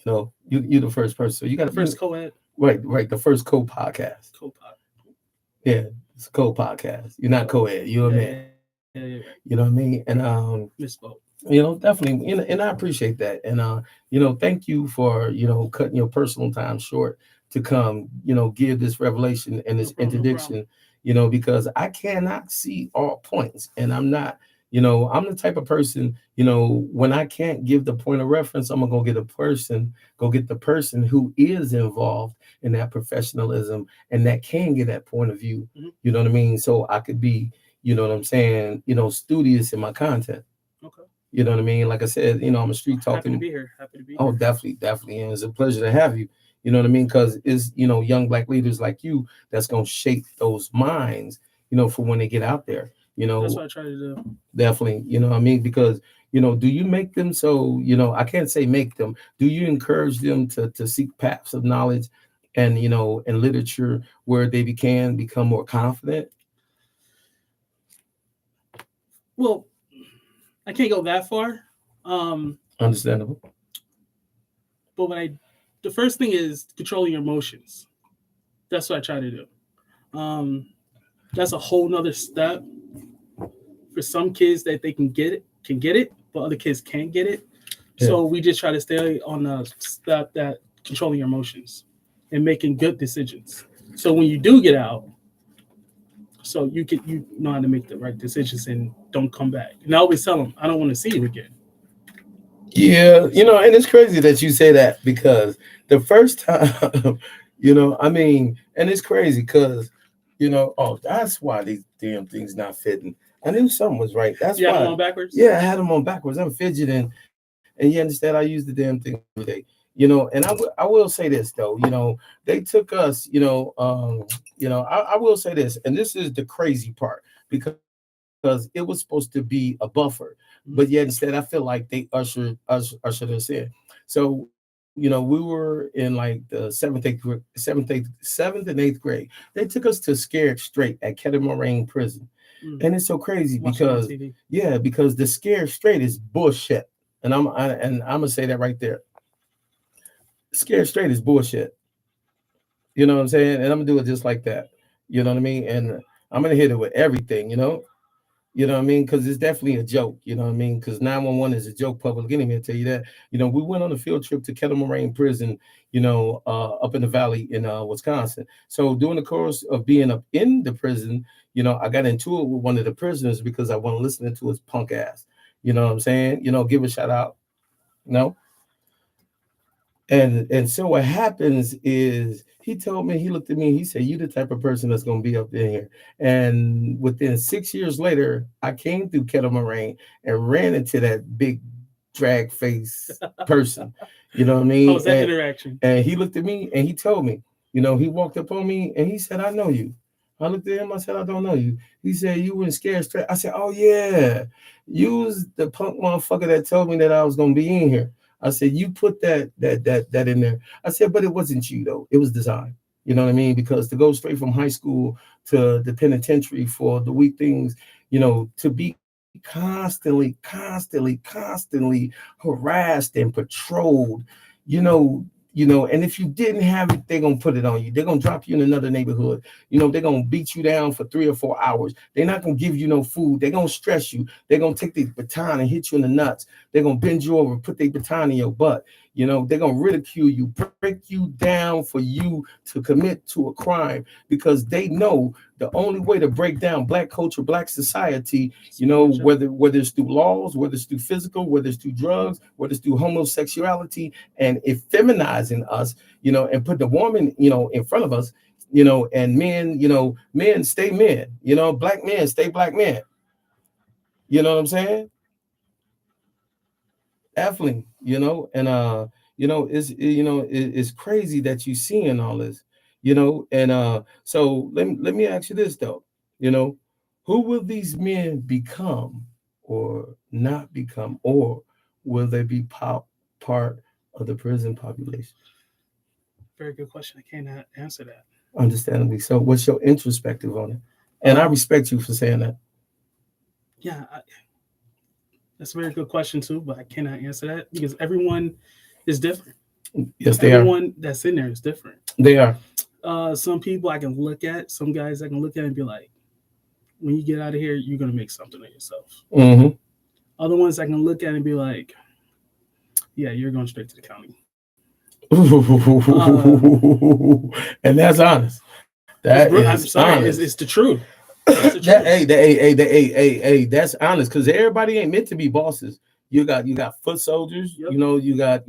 You the first person. So you The got first co-ed right the first co-podcast. co-pod. Yeah, it's a co-podcast. You're not co-ed. You're a man. Yeah. You know what I mean? And Misspoke. definitely, and I appreciate that. And thank you for cutting your personal time short to come, give this revelation and No this problem. No problem. interdiction, because I cannot see all points, and I'm not, I'm the type of person, when I can't give the point of reference, I'm gonna go get the person who is involved in that professionalism and that can get that point of view. Mhm. You know what I mean? So I could be, you know what I'm saying, studious in my content. Okay. You know what I mean? Like I said, I'm a street Happy to talking. be here. Happy to be Oh, here. definitely. And it's a pleasure to have you. You know what I mean? Because it's, young Black leaders like you that's going to shape those minds, for when they get out there, That's what I try to do. definitely, what I mean? Because, do you make them so, I can't say make them, do you encourage them to seek paths of knowledge and, and literature where they can become more confident? Well, I can't go that far. Understandable. But the first thing is controlling your emotions. That's what I try to do. Um, that's a whole nother step for some kids that they can get it, but other kids can't get it. Yeah. So we just try to stay on the step that controlling your emotions and making good decisions. So when you do get out, so you know how to make the right decisions and don't come back. And I always tell them, I don't want to see you again. Yeah, So and it's crazy that you say that because the first time, I mean, and it's crazy because, oh, that's why these damn things not fitting. I knew something was right. That's you had them why. on backwards. Yeah, I had them on backwards. I'm fidgeting, and you understand. I use the damn thing every day. And I will say this though. They took us. I will say this, and this is the crazy part because it was supposed to be a buffer, but yet instead I feel like they ushered us in. So we were in like the seventh and eighth grade. They took us to Scared Straight at Ketamarain Prison, Mm. and it's so crazy Watching on because TV. yeah, because the Scared Straight is bullshit, and I'm gonna say that right there. Scared Straight is bullshit. You know what I'm saying? And I'm gonna do it just like that. You know what I mean? And I'm gonna hit it with everything. You know what I mean? Because it's definitely a joke. You know what I mean? Because 911 is a joke public enemy. I tell you that. We went on a field trip to Kettle Moraine Prison. Up in the valley in Wisconsin. So during the course of being up in the prison, I got into it with one of the prisoners because I wasn't listening to his punk ass. You know what I'm saying? Give a shout out. No. And so what happens is he told me, he looked at me, he said, "You the type of person that's gonna be up in here." And within 6 years later, I came through Kettle Moraine and ran into that big drag face person. You know what I How mean? was that interaction? And he looked at me and he told me, he walked up on me and he said, "I know you." I looked at him, I said, "I don't know you." He said, "You were Scared Straight." I said, "Oh yeah. You was the punk motherfucker that told me that I was gonna be in here." I said, "You put that in there." I said, "But it wasn't you though. It was design." You know what I mean? Because to go straight from high school to the penitentiary for the weak things, to be constantly harassed and patrolled, you know, and if you didn't have it, they're gonna put it on you. They're gonna drop you in another neighborhood. They're gonna beat you down for 3 or 4 hours. They're not gonna give you no food. They're gonna stress you. They're gonna take the baton and hit you in the nuts. They're gonna bend you over, put their baton in your butt. They're gonna ridicule you, break you down for you to commit to a crime because they know the only way to break down black culture, black society, Spiritual. whether it's through laws, whether it's through physical, whether it's through drugs, whether it's through homosexuality and effeminizing us, and put the woman, in front of us, and men, men stay men, black men stay black men. You know what I'm saying? Definitely, and it's crazy that you seeing all this, and so let me ask you this though, you know, who will these men become or not become, or will they be part of the prison population? Very good question. I cannot answer that. Understandably. So, what's your introspective on it? And I Um, respect you for saying that. yeah, that's a very good question too, but I cannot answer that because everyone is different. Yes, they are. Everyone that's in there is different. They are. Some people I can look at, some guys I can look at and be like, when you get out of here, you're gonna make something of yourself. Hmm. Other ones I can look at and be like, yeah, you're going straight to the county. Uh, And that's honest. That I'm is sorry, honest. it's the truth. It's the That truth. that's honest because everybody ain't meant to be bosses. You got foot soldiers, Yep. you got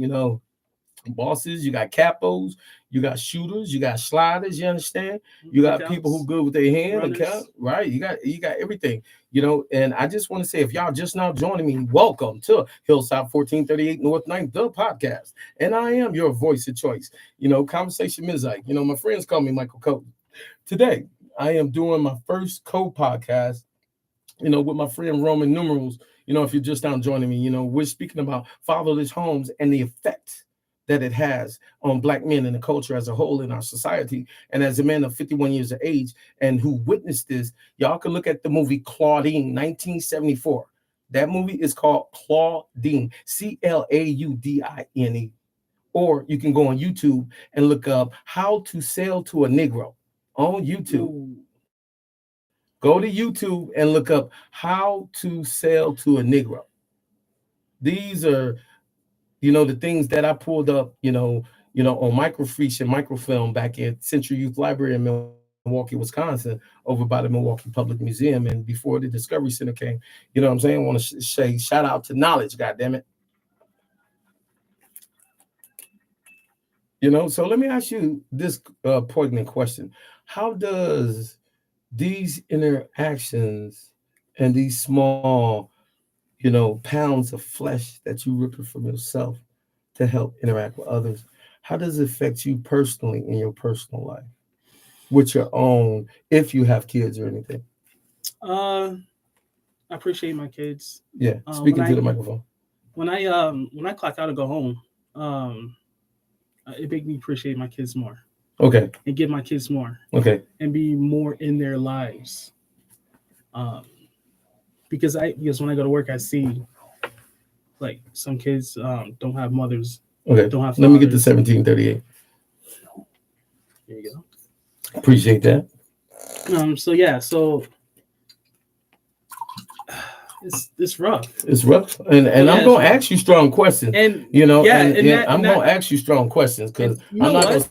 bosses, you got capos, you got shooters, you got sliders, you understand? You got people who Lookouts, good with their hand and count, runners. right? You got everything, and I just want to say if y'all just now joining me, welcome to Hillside 1438 North Ninth, the podcast. And I am your voice of choice. Conversation Mizike. My friends call me Michael Cole. Today, I am doing my first co-podcast, with my friend Roman Numerals. If you're just now joining me, we're speaking about fatherless homes and the effect that it has on black men and the culture as a whole in our society. And as a man of 51 years of age and who witnessed this, y'all can look at the movie Claudine, 1974. That movie is called Claudine, Claudine. Or you can go on YouTube and look up How to Sell to a Negro on YouTube. Ooh, Go to YouTube and look up How to Sell to a Negro. These are, the things that I pulled up, on microfiche and microfilm back at Central Youth Library in Milwaukee, Wisconsin, over by the Milwaukee Public Museum. And before the Discovery Center came, what I'm saying? I want to say shout out to Knowledge, goddamn it. So let me ask you this poignant question: how does these interactions and these small, pounds of flesh that you rip from yourself to help interact with others, how does it affect you personally in your personal life with your own, if you have kids or anything? I appreciate my kids. Yeah, speaking to the microphone. When I clock out and go home, it makes me appreciate my kids more. Okay. And give my kids more. Okay. And be more in their lives. Because when I go to work, I see like some kids don't have mothers. Okay. Don't have fathers. Let me get to 1738. There you go. Appreciate that. So it's rough. It's rough, and I'm gonna ask you strong questions. And I'm gonna ask you strong questions because I'm not gonna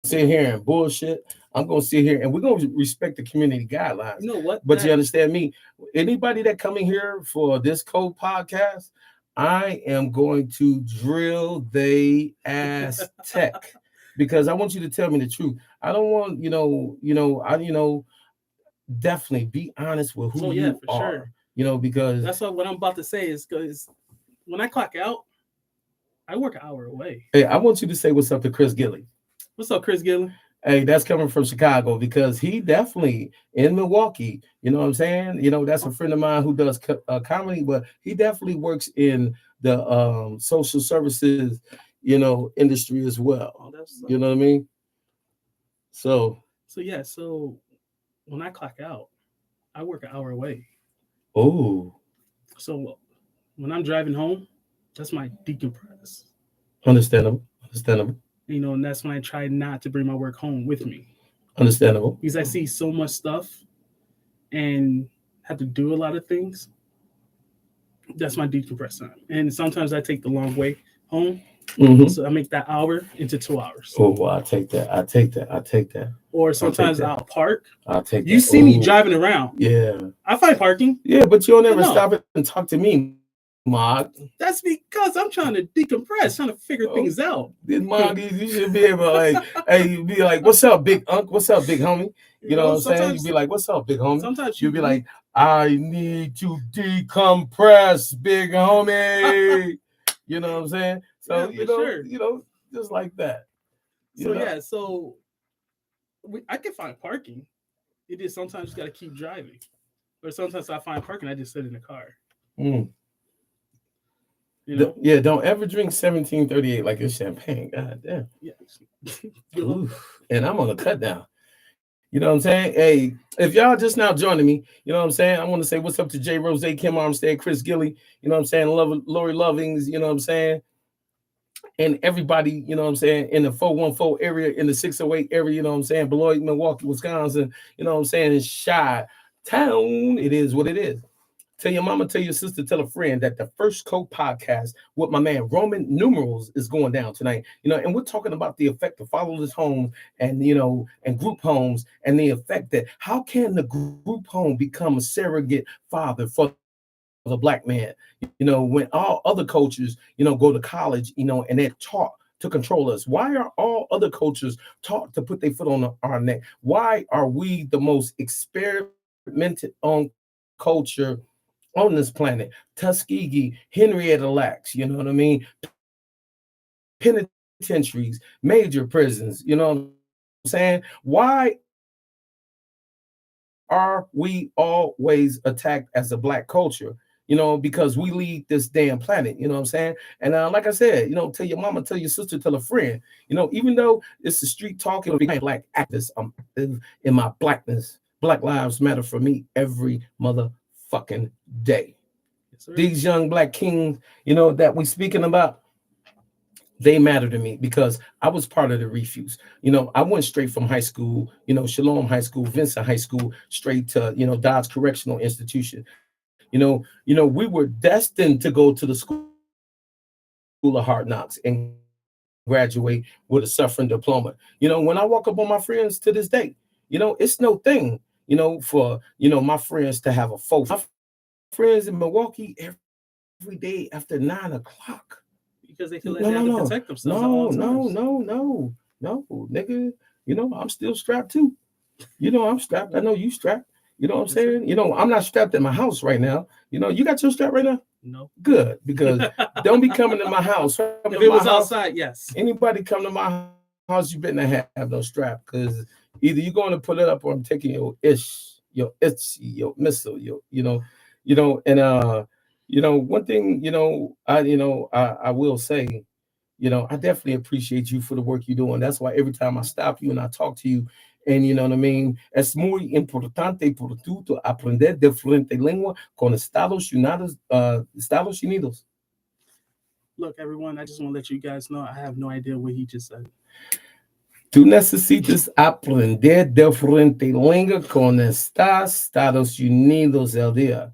sit here and bullshit. I'm gonna sit here and we're gonna respect the community guidelines. You know what? But you understand me? Anybody that coming here for this code podcast, I am going to drill they ass tech because I want you to tell me the truth. I don't want definitely be honest with who you are. Sure. Because that's what I'm about to say is because when I clock out, I work an hour away. Hey, I want you to say what's up to Chris Gilly. What's up, Chris Gilly? Hey, that's coming from Chicago because he definitely in Milwaukee. You know what I'm saying? That's a friend of mine who does comedy, but he definitely works in the social services, industry as well. You know what I mean? So when I clock out, I work an hour away. Oh. So when I'm driving home, that's my decompress. Understandable. And that's when I try not to bring my work home with me. Understandable. Because I see so much stuff and have to do a lot of things. That's my decompress time. And sometimes I take the long way home. Mm-hmm. So I make that hour into 2 hours. Oh, well, I take that. Or sometimes I'll park. I'll take that. You see me driving around. Yeah. I find parking. Yeah, but you'll never stop it and talk to me, Mog. That's because I'm trying to decompress, trying to figure things out. Mog, you should be able to be like, what's up, big unk? What's up, big homie? You know what I'm saying? You'd be like, what's up, big homie? Sometimes you'd be like, I need to decompress, big homie. You know what I'm saying? So just like that. So I can find parking. It is sometimes you got to keep driving, or sometimes I find parking. I just sit in the car. Mm. Don't ever drink 1738 like it's champagne. God damn. Yeah. And I'm on a cut down. You know what I'm saying? Hey, if y'all just now joining me, you know what I'm saying? I want to say what's up to J Rose, Kim Armstead, Chris Gilly, you know what I'm saying? Lori Lovings, you know what I'm saying? And everybody, you know what I'm saying, in the 414 area, in the 608 area, you know what I'm saying? Beloit, Milwaukee, Wisconsin, you know what I'm saying? Chi Town, it is what it is. Tell your mama, tell your sister, tell a friend that the First Code podcast with my man Roman Numerals is going down tonight. And we're talking about the effect of fatherless homes and and group homes and the effect that how can the group home become a surrogate father for the black man? When all other cultures, go to college, and they're taught to control us. Why are all other cultures taught to put their foot on our neck? Why are we the most experimented on culture on this planet? Tuskegee, Henrietta Lacks, you know what I mean? Penitentiaries, major prisons, you know what I'm saying? Why are we always attacked as a black culture? Because we lead this damn planet, you know what I'm saying? And like I said, tell your mama, tell your sister, tell a friend, even though it's the street talking, black actors, I'm in my blackness. Black lives matter for me every motherfucking day. Yes, these young black kings, that we speaking about, they matter to me because I was part of the refuse. I went straight from high school, Shalom High School, Vincent High School, straight to, Dodge Correctional Institution. We were destined to go to the school of hard knocks and graduate with a suffering diploma. When I walk up on my friends to this day, it's no thing, for my friends to have a faux. My friends in Milwaukee every day after 9 o'clock. Because they feel that No, they no, have to no, protect themselves at no, all no, times. no, no, no, nigga. I'm still strapped too. I'm strapped. I know you strapped. You know what I'm Yes, sir. saying? I'm not strapped at my house right now. You got your strap right now? No. Good, because don't be coming to my house. If Come to it my was house. outside, yes. Anybody come to my house, you better not have no strap, because either you're going to put it up or I'm taking your missile, and one thing, I will say, I definitely appreciate you for the work you're doing. That's why every time I stop you and I talk to you, and you know what I mean, es muy importante por tú aprender diferente lengua con Estados Unidos. Look, everyone, I just want to let you guys know I have no idea what he just said. Tú necesitas aprender diferente lengua con Estados Unidos el día.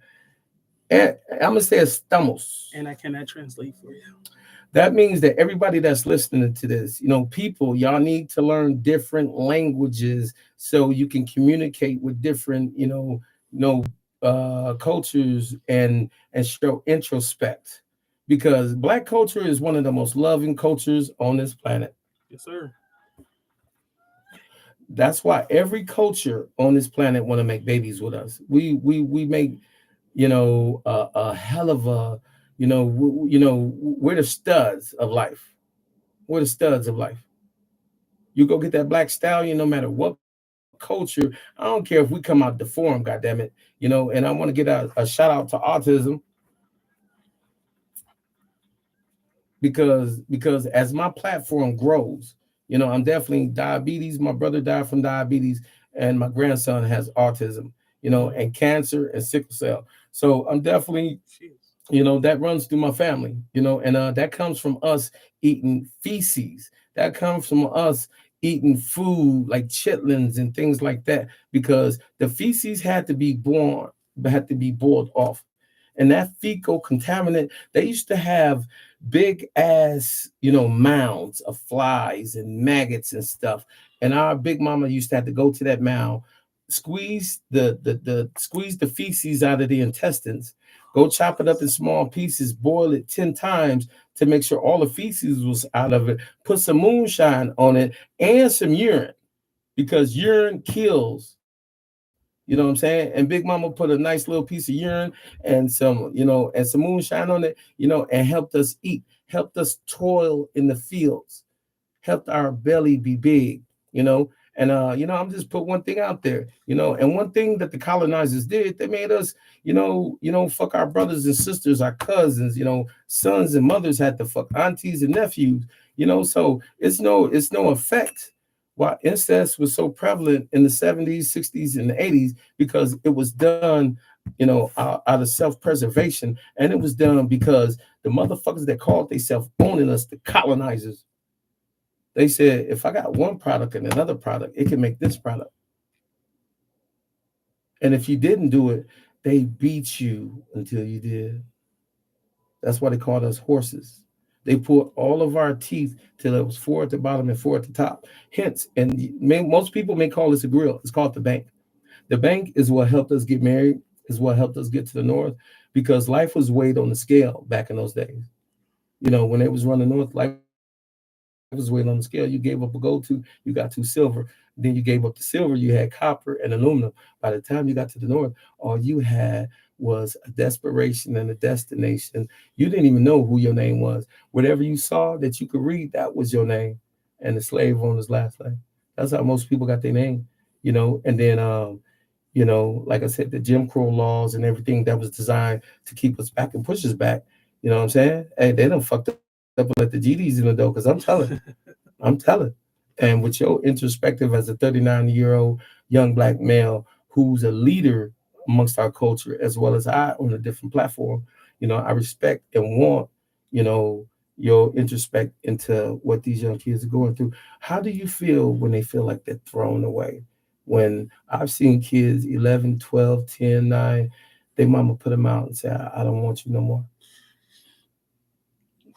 I'm gonna say estamos. And I cannot translate for you. That means that everybody that's listening to this, people, y'all need to learn different languages so you can communicate with different, cultures, and show introspect, because Black culture is one of the most loving cultures on this planet. Yes, sir. That's why every culture on this planet want to make babies with us. We make a hell of a we're the studs of life. We're the studs of life. You go get that black stallion, no matter what culture. I don't care if we come out deformed, goddamn it. And I want to get a shout out to autism, because as my platform grows, I'm definitely diabetes. My brother died from diabetes, and my grandson has autism, and cancer and sickle cell. So I'm definitely, Jeez. that runs through my family, and that comes from us eating feces. That comes from us eating food like chitlins and things like that, because the feces had to be boiled off. And that fecal contaminant, they used to have big ass, mounds of flies and maggots and stuff. And our big mama used to have to go to that mound, squeeze squeeze the feces out of the intestines, go chop it up in small pieces, boil it 10 times to make sure all the feces was out of it, put some moonshine on it and some urine, because urine kills. You know what I'm saying? And Big Mama put a nice little piece of urine and some moonshine on it, and helped us eat, helped us toil in the fields, helped our belly be big, And I'm just put one thing out there, and one thing that the colonizers did, they made us, fuck our brothers and sisters, our cousins, sons and mothers had to fuck aunties and nephews, so it's no effect why incest was so prevalent in the 70s, 60s, and the 80s, because it was done, out of self-preservation, and it was done because the motherfuckers that called themselves owning us, the colonizers, they said, if I got one product and another product, it can make this product. And if you didn't do it, they beat you until you did. That's why they called us horses. They pulled all of our teeth till it was four at the bottom and four at the top. Hence, and most people may call this a grill. It's called the bank. The bank is what helped us get married, is what helped us get to the north, because life was weighed on the scale back in those days. When it was running north, life was weighing on the scale. You gave up a gold tooth, you got two silver. Then you gave up the silver, you had copper and aluminum. By the time you got to the north, all you had was a desperation and a destination. You didn't even know who your name was. Whatever you saw that you could read, that was your name. And the slave owner's last name. That's how most people got their name, and then like I said, the Jim Crow laws and everything that was designed to keep us back and push us back. You know what I'm saying? Hey, they done fucked up and let the GDs in the door, because I'm telling. And with your introspective as a 39-year-old young black male who's a leader amongst our culture, as well as I on a different platform, I respect and want, your introspect into what these young kids are going through. How do you feel when they feel like they're thrown away? When I've seen kids 11, 12, 10, 9, their mama put them out and say, I don't want you no more.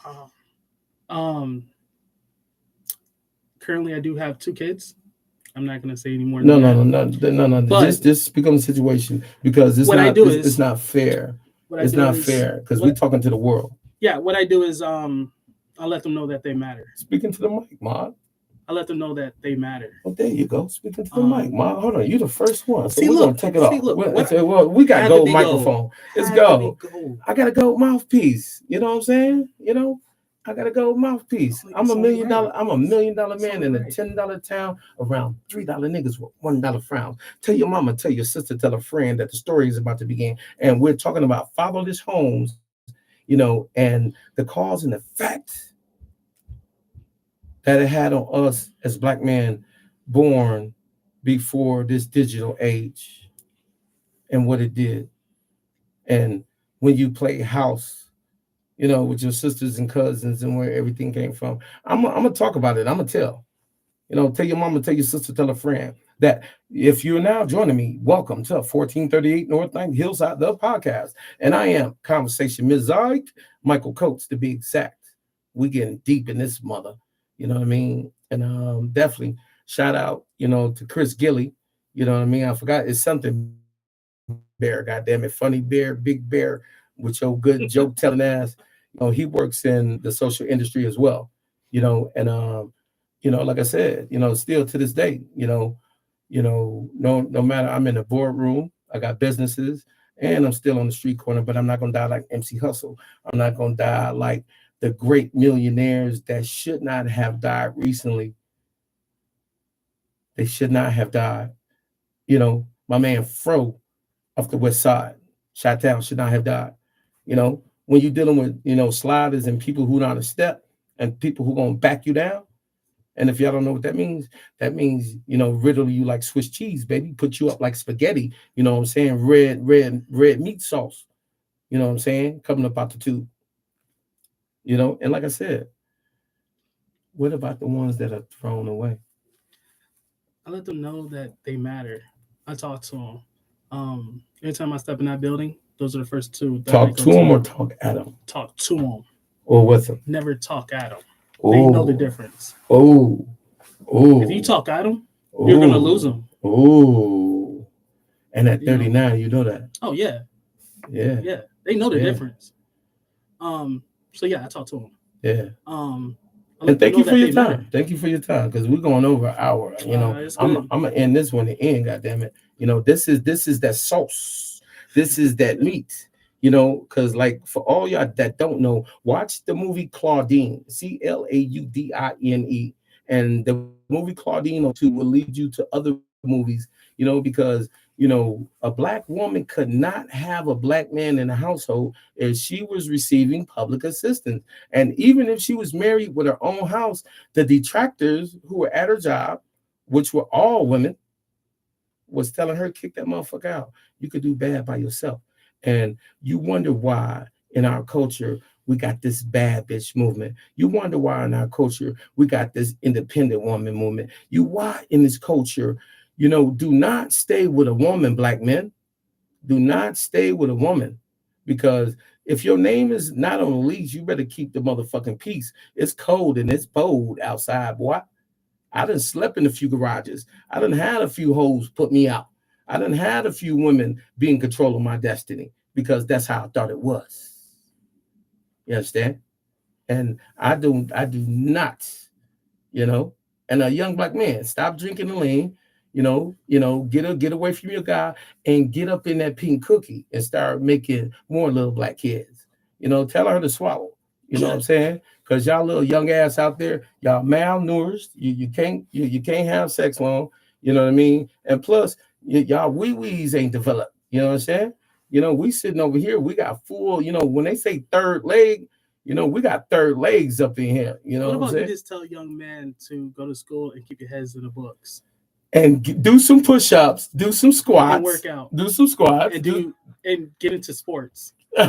Wow. Um, Currently, I do have 2 kids. I'm not gonna say any more No, than no, that. no, no, no, no. But Just speak on the situation because what I do it's is not fair. what I It's do not is fair because we're what talking to the world. yeah, what I do is I let them know that they matter. Speaking to the mic, Ma. I let them know that they matter. Well, there you go. Speaking to the mic, Um, Ma. Hold on, you the first one, so see, we're gonna look, take it see, off. look, what Well, we got had to gold be gold, microphone. Let's had to be go. gold. I got a gold mouthpiece. You know what I'm saying? I got a gold mouthpiece. Oh, it's only right. I'm $1 million It's man only in a right. $10 town around $3 niggas with $1 frowns. Tell your mama, tell your sister, tell a friend that the story is about to begin. And we're talking about fatherless homes, and the cause and the fact that it had on us as black men born before this digital age and what it did. And when you play house, with your sisters and cousins and where everything came from, I'm gonna talk about it. I'm gonna tell your mama, tell your sister, tell a friend that if you're now joining me, welcome to 1438 North 9 Hillside, the podcast. And I am Conversation Mizite, Michael Coates to be exact. We getting deep in this mother, you know what I mean? And definitely shout out, to Chris Gilly, you know what I mean? I forgot it's something bear, goddamn it, funny bear, big bear, with your good joke telling ass. He works in the social industry as well, and like I said, still to this day, no matter I'm in the boardroom, I got businesses, and I'm still on the street corner, but I'm not gonna die like MC Hustle. I'm not gonna die like the great millionaires that should not have died recently. They should not have died. My man Fro off the West Side, shot down, should not have died. When you're dealing with sliders and people who know how to step and people who gonna back you down. And if y'all don't know what that means, riddle you like Swiss cheese, baby, put you up like spaghetti, you know what I'm saying? Red meat sauce, you know what I'm saying? Coming up out the tube, and like I said, what about the ones that are thrown away? I let them know that they matter. I talk to them. Every time I step in that building, those are the first two that I Talk go to them or to. talk at them Talk to them, or with them? never talk at them. They know the Oh, difference. oh, If you oh, talk at them, you're gonna lose oh, them. oh. And at You know. 39, you know that. Oh yeah, Yeah, yeah. They know the yeah, difference. So yeah, I talk to them. yeah. I And let them thank know you for that your they matter. time. Thank you for your time because we're going over an hour. It's I'm good. I'm gonna end this one to end. God damn it. This is that sauce. This is that meat. Because like for all y'all that don't know, watch the movie Claudine, Claudine, and the movie Claudine on YouTube will lead you to other movies. Because a black woman could not have a black man in the household if she was receiving public assistance. And even if she was married with her own house, the detractors who were at her job, which were all women, was telling her, kick that motherfucker out. You could do bad by yourself. And you wonder why in our culture we got this bad bitch movement. You wonder why in our culture we got this independent woman movement. You why in this culture, do not stay with a woman, black men. Do not stay with a woman. Because if your name is not on the lease, you better keep the motherfucking peace. It's cold and it's bold outside, boy. I done slept in a few garages. I done had a few hoes put me out. I done had a few women be in control of my destiny because that's how I thought it was. You understand? And I do not, and a young black man, stop drinking the lean, get away from your guy and get up in that pink cookie and start making more little black kids. Tell her to swallow. You know what I'm saying? Because y'all little young ass out there, y'all malnourished. You can't have sex long. You know what I mean? And plus, y'all wee wees ain't developed. You know what I'm saying? We sitting over here. We got full. When they say third leg, we got third legs up in here. You know What what I'm about you saying? just tell young men to go to school and keep your heads in the books And do some push-ups, do some and squats, work out do some squats, and get into sports? no,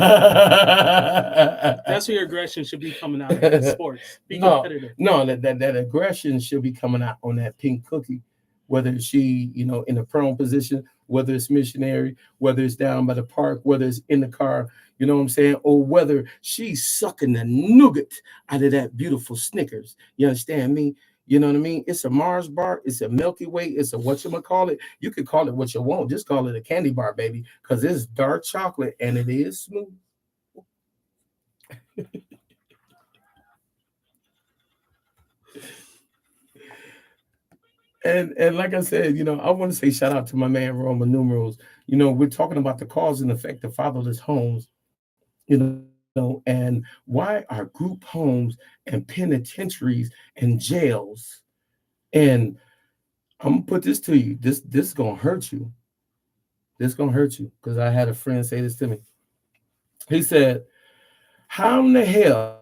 That's where your aggression should be coming out at. Sports. Be competitive. no, that aggression should be coming out on that pink cookie, whether she, in a prone position, whether it's missionary, whether it's down by the park, whether it's in the car, you know what I'm saying, or whether she's sucking the nougat out of that beautiful Snickers. You understand me? You know what I mean? It's a Mars bar. It's a Milky Way. It's a whatchamacallit. You could call it what you want. Just call it a candy bar, baby, because it's dark chocolate and it is smooth. And like I said, I want to say shout out to my man Roman numerals. We're talking about the cause and effect of fatherless homes, and why are group homes and penitentiaries and jails. And I'm gonna put this to you. This is gonna hurt you. This is gonna hurt you because I had a friend say this to me. He said, "How in the hell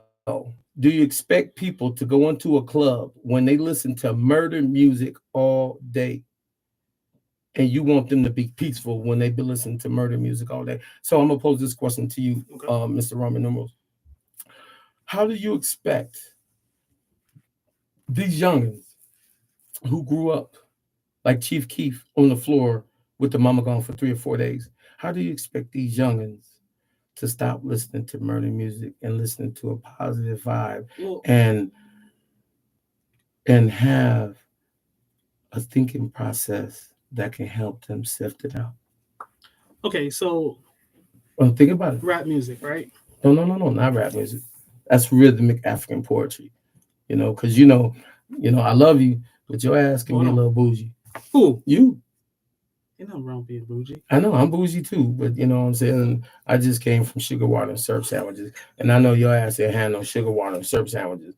do you expect people to go into a club when they listen to murder music all day, and you want them to be peaceful when they be listening to murder music all day?" So I'm gonna pose this question to you, Okay. Mr. Roman numerals. How do you expect these youngins who grew up like Chief Keef on the floor with the mama gone for 3 or 4 days? How do you expect these youngins to stop listening to murder music and listening to a positive vibe Well, and have a thinking process that can help them sift it out? okay, so Well, think about it. rap music, right? No, no, no, no, not rap music. That's rhythmic African poetry. Because I love you, but your ass can Hold be a on. little bougie. Who? You, Ain't nothing wrong with being bougie. I know I'm bougie too, but you know what I'm saying. I just came from sugar water and syrup sandwiches, and I know your ass ain't had no sugar water and syrup sandwiches.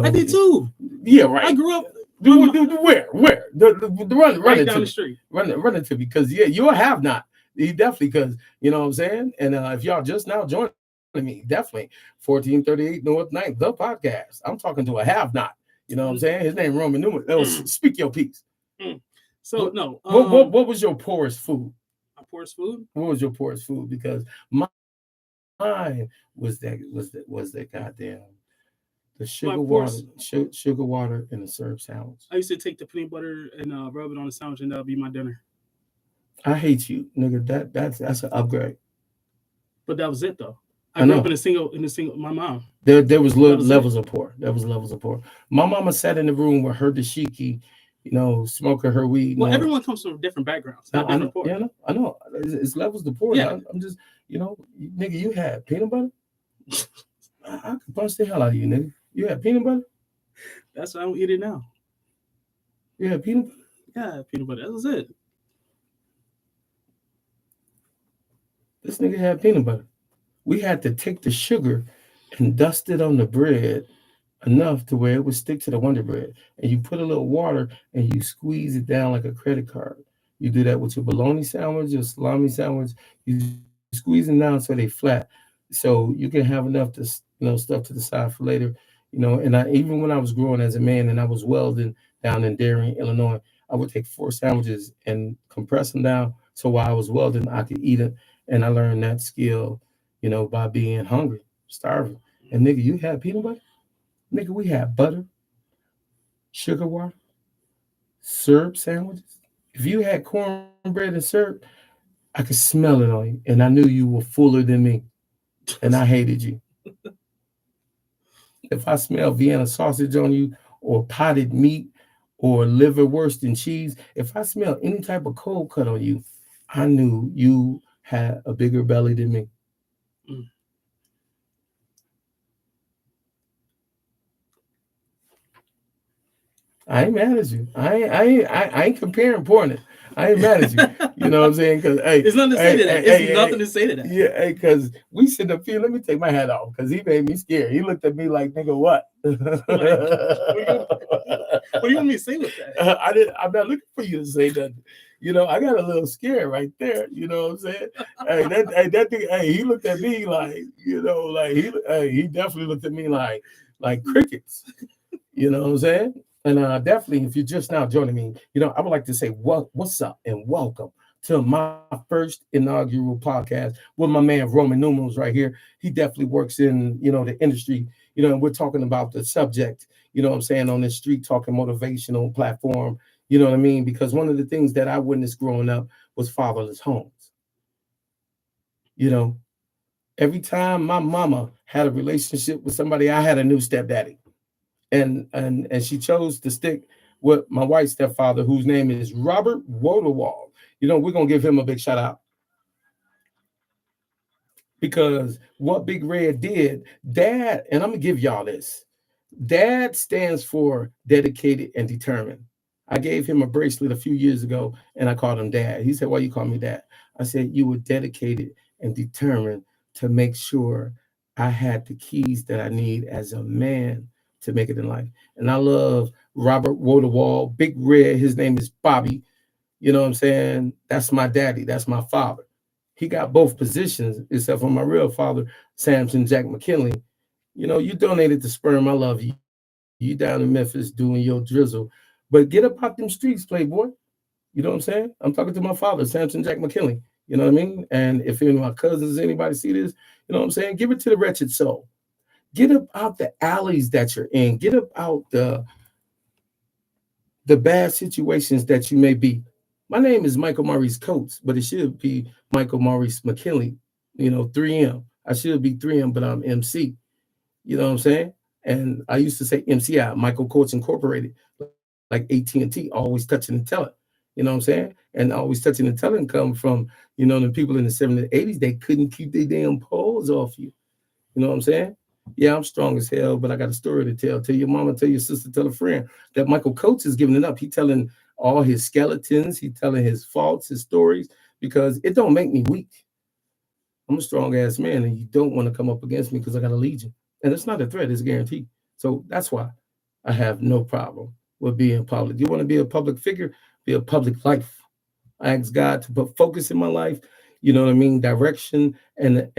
I did too. Yeah, I right. grew up Where? Run right it down to the me. street. Run it to me, because yeah, you have not. You definitely, because you know what I'm saying. And if y'all just now joining me, definitely 1438 North Ninth, the podcast. I'm talking to a have not. You know what I'm saying? His name Roman Newman. Oh, Mm, speak your piece. mm. So What no, what was your poorest food? my poorest food. What was your poorest food? Because mine was the goddamn the sugar My water, poorest. sugar water, and the syrup sandwich. I used to take the peanut butter and rub it on the sandwich, and that'll be my dinner. I hate you, nigga. That's an upgrade. But that was it though. I I grew up know. in a single. My mom. There was That was it. levels of poor. There was levels of poor. My mama sat in the room with her dashiki, smoking her weed. Well, No, everyone comes from different backgrounds, no, not I know. different poor. Yeah, I know. It's levels to poor. Yeah, I'm just, nigga. You had peanut butter. I could punch the hell out of you, nigga. You had peanut butter. that's why I don't eat it now. You had peanut butter. Yeah, peanut butter. That was it. This nigga had peanut butter. We had to take the sugar and dust it on the bread enough to where it would stick to the Wonder Bread. And you put a little water and you squeeze it down like a credit card. You do that with your bologna sandwich, your salami sandwich. You squeeze them down so they flat, so you can have enough to stuff to the side for later. And I, even when I was growing as a man and I was welding down in Darien, Illinois, I would take 4 sandwiches and compress them down so while I was welding I could eat it. And I learned that skill, by being hungry, starving. And nigga, you had peanut butter. Nigga, we had butter, sugar water, syrup sandwiches. If you had cornbread and syrup, I could smell it on you. And I knew you were fuller than me. And I hated you. If I smell Vienna sausage on you, or potted meat, or liver worse than cheese, if I smell any type of cold cut on you, I knew you had a bigger belly than me. Mm. I ain't mad at you. I ain't comparing porn. I ain't mad at you. You know what I'm saying? Because There's nothing to say to that. It's nothing to say to that. yeah, hey, because we sitting up here. Let me take my hat off because he made me scared. He looked at me like, nigga, what? What do you want me to say with that? I'm not looking for you to say nothing. I got a little scared right there. You know what I'm saying? That thing. Hey, he looked at me like, he definitely looked at me like crickets. You know what I'm saying? And definitely, if you're just now joining me, I would like to say, what's up and welcome to my first inaugural podcast with my man Roman Numerals right here. He definitely works in, the industry, and we're talking about the subject, what I'm saying, on this street talking motivational platform, you know what I mean? Because one of the things that I witnessed growing up was fatherless homes. Every time my mama had a relationship with somebody, I had a new stepdaddy. and she chose to stick with my white stepfather, whose name is Robert Woderwall. We're gonna give him a big shout out because what Big Red did, Dad, and I'm gonna give y'all this. Dad stands for dedicated and determined. I gave him a bracelet a few years ago and I called him Dad. He said, "Why you call me Dad?" I said, "You were dedicated and determined to make sure I had the keys that I need as a man to make it in life." And I love Robert Woderwall, Big Red. His name is Bobby. You know what I'm saying? That's my daddy. That's my father. He got both positions, except for my real father, Samson Jack McKinley. You donated to sperm. I love you. You down in Memphis doing your drizzle. But get up out them streets, playboy. You know what I'm saying? I'm talking to my father, Samson Jack McKinley. You know what I mean? And if any of my cousins, anybody see this, you know what I'm saying? Give it to the wretched soul. Get up out the alleys that you're in. Get up out the bad situations that you may be. My name is Michael Maurice Coates, but it should be Michael Maurice McKinley, 3M. I should be 3M, but I'm MC. You know what I'm saying? And I used to say MCI, Michael Coates Incorporated, like AT&T, always touching and telling. You know what I'm saying? And always touching and telling come from, the people in the 70s and 80s, they couldn't keep their damn paws off you. You know what I'm saying? Yeah, I'm strong as hell, but I got a story to tell. Tell your mama, tell your sister, tell a friend that Michael Coates is giving it up. He telling all his skeletons, he telling his faults, his stories, because it don't make me weak. I'm a strong ass man, and you don't want to come up against me because I got a legion. And it's not a threat, it's a guarantee. So that's why I have no problem with being public. You want to be a public figure, be a public life. I ask God to put focus in my life, you know what I mean, direction and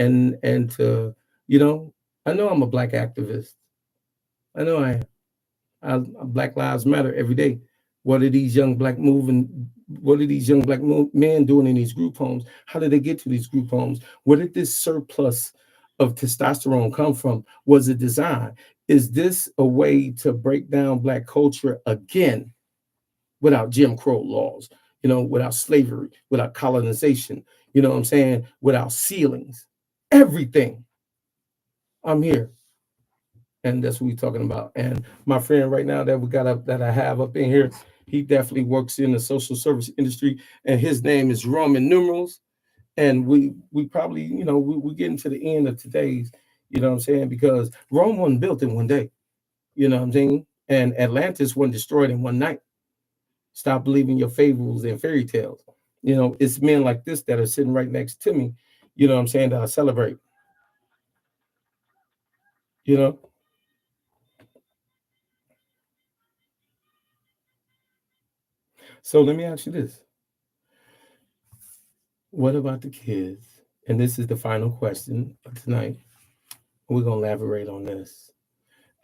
to, you know, I know I'm a black activist. I know I am. Black Lives Matter every day. What are these young black moving? What are these young black men doing in these group homes? How did they get to these group homes? Where did this surplus of testosterone come from? Was it designed? Is this a way to break down black culture again without Jim Crow laws? Without slavery, without colonization. You know what I'm saying? Without ceilings, everything. I'm here. And that's what we're talking about. And my friend right now that we got up that I have up in here, he definitely works in the social service industry, and his name is Roman numerals. And we probably, we getting to the end of today's, you know what I'm saying, because Rome wasn't built in one day, you know what I'm saying, and Atlantis wasn't destroyed in one night. Stop believing your fables and fairy tales. It's men like this that are sitting right next to me, you know what I'm saying, that I celebrate. You know, so let me ask you this: what about the kids? And this is the final question of tonight. We're gonna elaborate on this.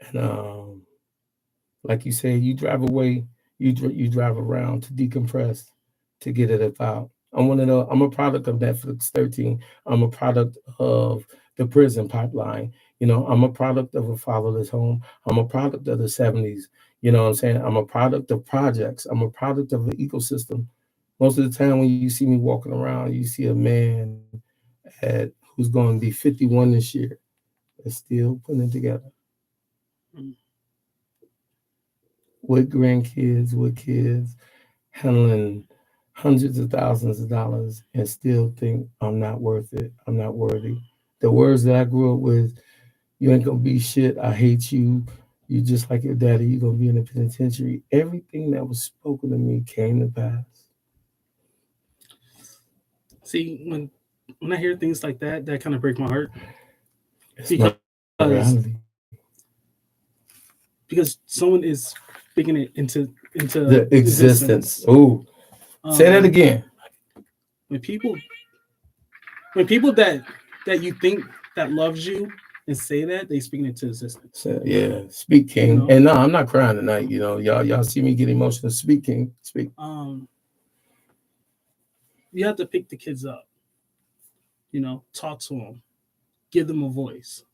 And like you said, you drive away, you drive around to decompress, to get it out. I'm a product of Netflix 13. I'm a product of the prison pipeline. I'm a product of a fatherless home. I'm a product of the 70s. You know what I'm saying? I'm a product of projects. I'm a product of the ecosystem. Most of the time when you see me walking around, you see a man who's going to be 51 this year that's still putting it together with grandkids, with kids, handling hundreds of thousands of dollars and still think I'm not worth it. I'm not worthy. The words that I grew up with, you ain't gonna be shit. I hate you. You just like your daddy. You're gonna be in the penitentiary. Everything that was spoken to me came to pass. See, when I hear things like that, that kind of break my heart It's my because reality. someone is speaking it into The existence. existence. Oh, say that Um, again. when people that you think that loves you and say that, they speaking into existence. So, yeah, speak, You King. know, And no, I'm not crying tonight. Y'all see me get emotional. Speak, King. Speak. um, you have to pick the kids up. Talk to them, give them a voice.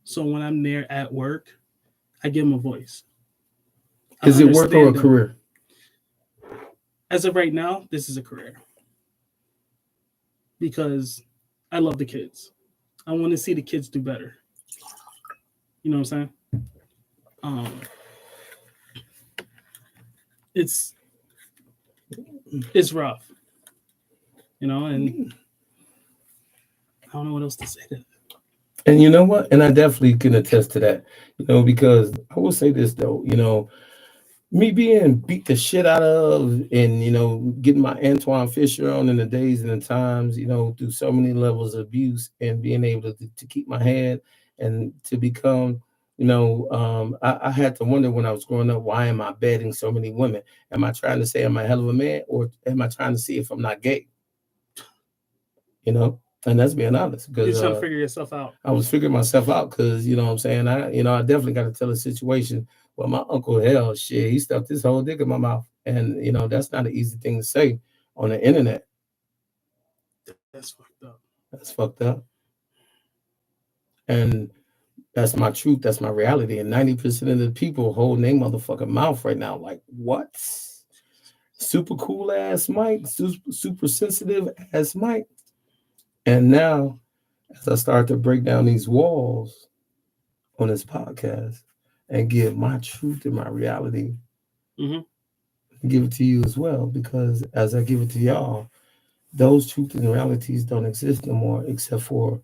So when I'm there at work, I give them a voice. I Is it work or a understand them. career? As of right now, this is a career because I love the kids. I want to see the kids do better. You know what I'm saying? um, it's it's rough, and I don't know what else to say to that. And you know what? And I definitely can attest to that, because I will say this though, me being beat the shit out of and, getting my Antoine Fisher on in the days and the times, through so many levels of abuse and being able to keep my head and to become, I had to wonder when I was growing up, why am I bedding so many women? Am I trying to say I'm a hell of a man or am I trying to see if I'm not gay? And that's being honest You're because trying to figure yourself out. I was figuring myself out because you know what I'm saying. I definitely got to tell a situation. Well, my uncle, hell, shit, he stuffed his whole dick in my mouth, and that's not an easy thing to say on the internet. That's fucked up. That's fucked up, and that's my truth. That's my reality. And 90% of the people holding their motherfucking mouth right now, like what? Super cool ass Mike, super sensitive ass Mike. And now, as I start to break down these walls on this podcast and give my truth and my reality, Mm-hmm. give it to you as well, because as I give it to y'all, those truths and realities don't exist no more, except for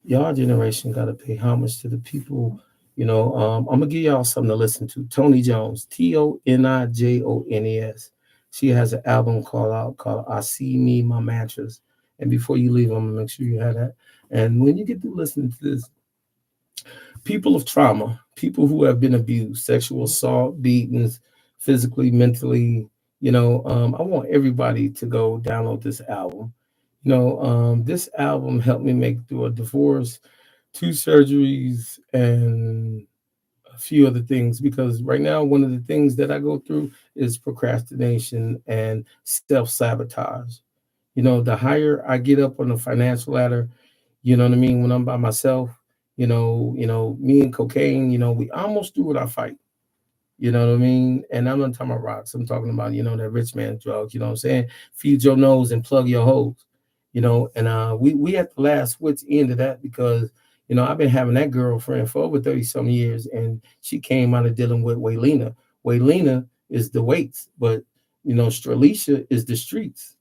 y'all generation got to pay homage to the people. I'm gonna give y'all something to listen to. Tony Jones, Tonijones. She has an album called "I See Me My Mantras." And before you leave, I'm gonna make sure you have that. And when you get to listening to this, people of trauma, people who have been abused, sexual assault, beatings, physically, mentally. I want everybody to go download this album. This album helped me make through a divorce, two surgeries, and a few other things. Because right now, one of the things that I go through is procrastination and self sabotage. The higher I get up on the financial ladder, you know what I mean? When I'm by myself, me and cocaine, we almost do with our fight. You know what I mean? And I'm not talking about rocks. I'm talking about, that rich man drug, you know what I'm saying? Feed your nose and plug your holes, and we at the last switch end of that because, I've been having that girlfriend for over 30 some years and she came out of dealing with Waylena. Waylena is the weights, but Strelicia is the streets.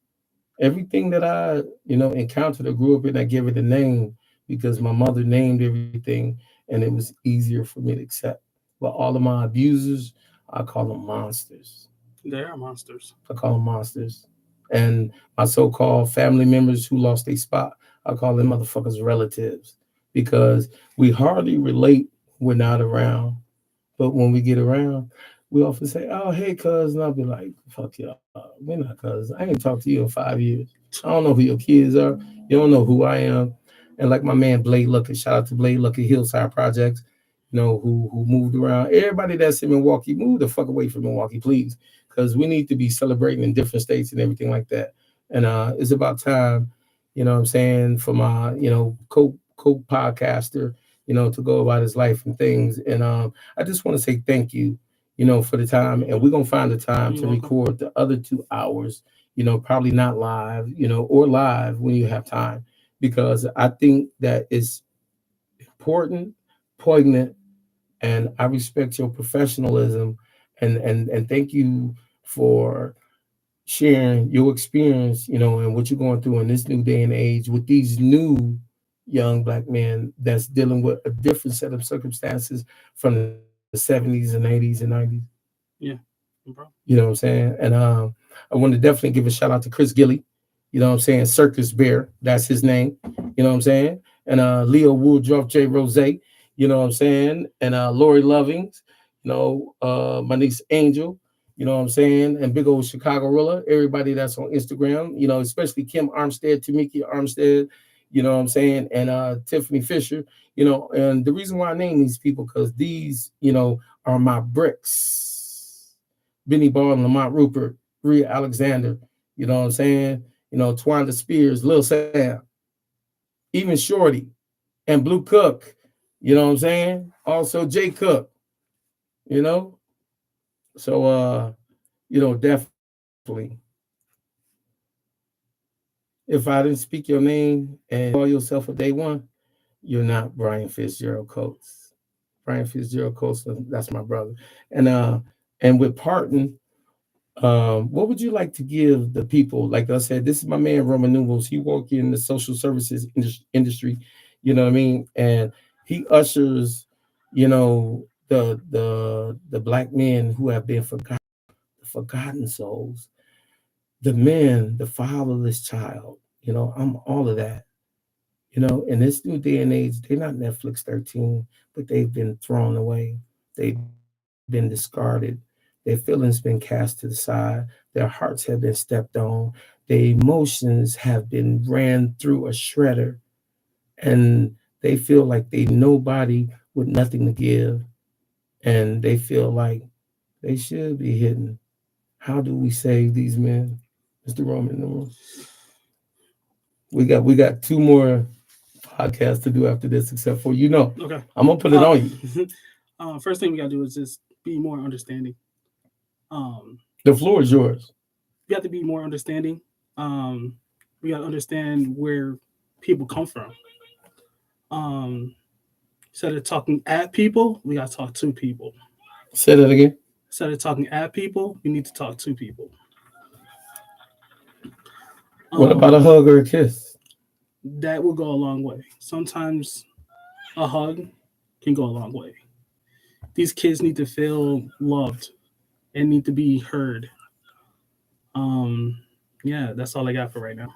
Everything that I, encountered or grew up in, I give it a name because my mother named everything and it was easier for me to accept. But all of my abusers, I call them monsters. They are monsters. I call them monsters. And my so-called family members who lost their spot, I call them motherfuckers relatives because we hardly relate when we're not around. But when we get around, we often say, "Oh, hey, cuz," and I'll be like, "Fuck y'all, we're not cuz. I ain't talked to you in 5 years. I don't know who your kids are. You don't know who I am." And like my man Blade Lucky, shout out to Blade Lucky Hillside Projects, who moved around. Everybody that's in Milwaukee, move the fuck away from Milwaukee, please, because we need to be celebrating in different states and everything like that. And it's about time, what I'm saying, for my, co podcaster, to go about his life and things. And I just want to say thank you, for the time. And we're gonna find the time You're to welcome. record the other 2 hours, probably not live, or live when you have time, because I think that it's important, poignant, and I respect your professionalism and thank you for sharing your experience, and what you're going through in this new day and age with these new young black men that's dealing with a different set of circumstances from the 70s and 80s and 90s. Yeah, bro. You know what I'm saying? And I want to definitely give a shout out to Chris Gilly. You know what I'm saying? Circus Bear, that's his name. You know what I'm saying? And Leo Woodruff, J. Rose, you know what I'm saying? And Lori Lovings, my niece Angel, you know what I'm saying? And big old Chicago Rilla, everybody that's on Instagram, especially Kim Armstead, Tamiki Armstead, you know what I'm saying? And Tiffany Fisher, and the reason why I name these people, because these, are my bricks. Benny Ball and Lamont Rupert, Rhea Alexander, you know what I'm saying? Twanda Spears, Lil Sam, even Shorty, and Blue Cook, you know what I'm saying? Also Jay Cook, you know? So definitely. If I didn't speak your name and call yourself a day one, you're not Brian Fitzgerald Coates. Brian Fitzgerald Colson, that's my brother. And with Parton, what would you like to give the people? Like I said, this is my man Roman Numerals. He work in the social services industry, you know what I mean? And he ushers, the black men who have been forgotten souls, the men, the fatherless child. I'm all of that. In this new day and age, they're not Netflix 13, but they've been thrown away. They've been discarded. Their feelings been cast to the side. Their hearts have been stepped on. Their emotions have been ran through a shredder, and they feel like they nobody with nothing to give, and they feel like they should be hidden. How do we save these men, Mr. Roman numerals? We got two more podcasts to do after this, except for Okay. I'm gonna put it on you. First thing we gotta do is just be more understanding. The floor is yours. We have to be more understanding. We gotta understand where people come from. Um, Instead of talking at people, we gotta talk to people. Say that again. Instead of talking at people, we need to talk to people. What about a Um, hug or a kiss? that will go a long way. Sometimes a hug can go a long way. These kids need to feel loved and need to be heard. Um, yeah, that's all I got for right now.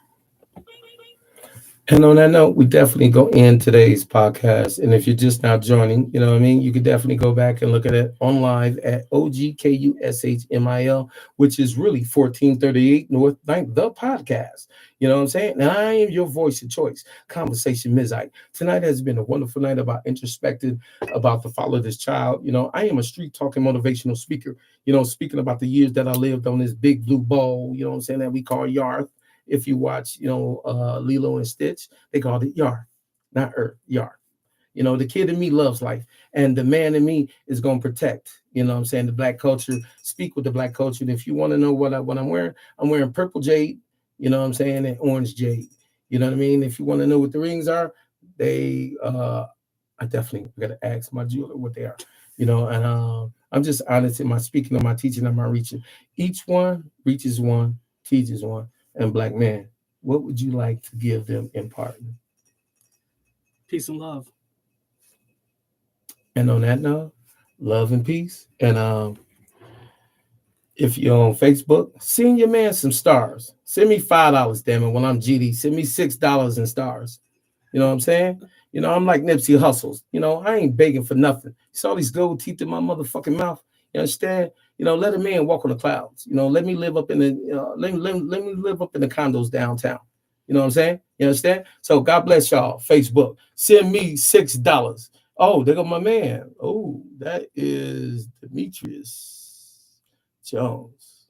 And on that note, we definitely go in today's podcast. And if you're just now joining, you know what I mean? You could definitely go back and look at it online at OGKUSHMIL, which is really 1438 North 9th, the podcast. You know what I'm saying? And I am your voice of choice, Conversation Mizite. Tonight has been a wonderful night about introspective, about the fatherless child. I am a street talking motivational speaker, speaking about the years that I lived on this big blue ball, you know what I'm saying, that we call Yarth. If you watch, Lilo and Stitch, they called it Yar, not Earth, Yar. The kid in me loves life, and the man in me is going to protect, what I'm saying, the black culture, speak with the black culture. And if you want to know what I'm wearing purple jade, what I'm saying, and orange jade. You know what I mean? If you want to know what the rings are, I definitely got to ask my jeweler what they are, and I'm just honest in my speaking, and my teaching, and my reaching. Each one reaches one, teaches one. And black man, what would you like to give them in pardon? Peace and love. And on that note, love and peace. And if you're on Facebook, send your man some stars. Send me $5, damn it, when I'm GD. Send me $6 in stars. You know what I'm saying? I'm like Nipsey Hustles. I ain't begging for nothing. You saw these gold teeth in my motherfucking mouth. You understand? Let a man walk on the clouds. Let me live up in the let me live up in the condos downtown. You know what I'm saying? You understand? So God bless y'all. Facebook, send me $6. Oh, there go my man. Oh, that is Demetrius Jones.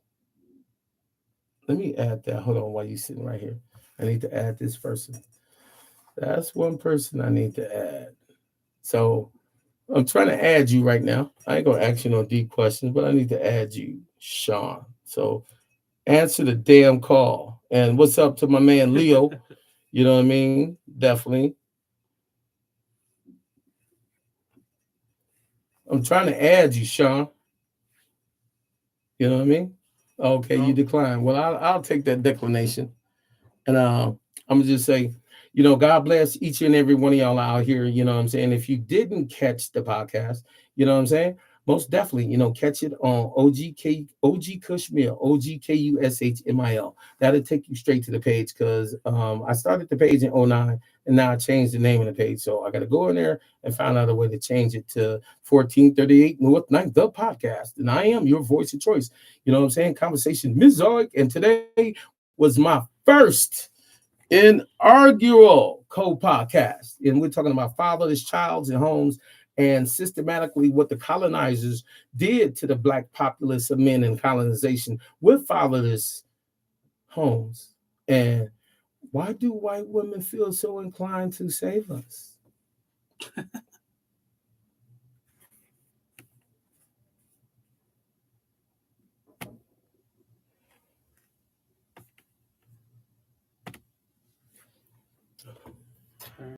Let me add that. Hold on, while you sitting right here. I need to add this person. That's one person I need to add. So I'm trying to add you right now. I ain't gonna ask you no deep questions, but I need to add you, Sean. So answer the damn call. And what's up to my man Leo? You know what I mean? Definitely. I'm trying to add you, Sean. You know what I mean? Okay, you decline. Well, I'll take that declination. And I'm gonna just say, God bless each and every one of y'all out here. You know what I'm saying? If you didn't catch the podcast, you know what I'm saying? Most definitely, catch it on OG Kushmil, OGKUSHMIL. That'll take you straight to the page because I started the page in '09 and now I changed the name of the page. So I got to go in there and find out a way to change it to 1438 North 9th, the podcast. And I am your voice of choice. You know what I'm saying? Conversation Mizoic. And today was my first inaugural co-podcast. And we're talking about fatherless childs and homes and systematically what the colonizers did to the black populace of men in colonization with fatherless homes. And why do white women feel so inclined to save us?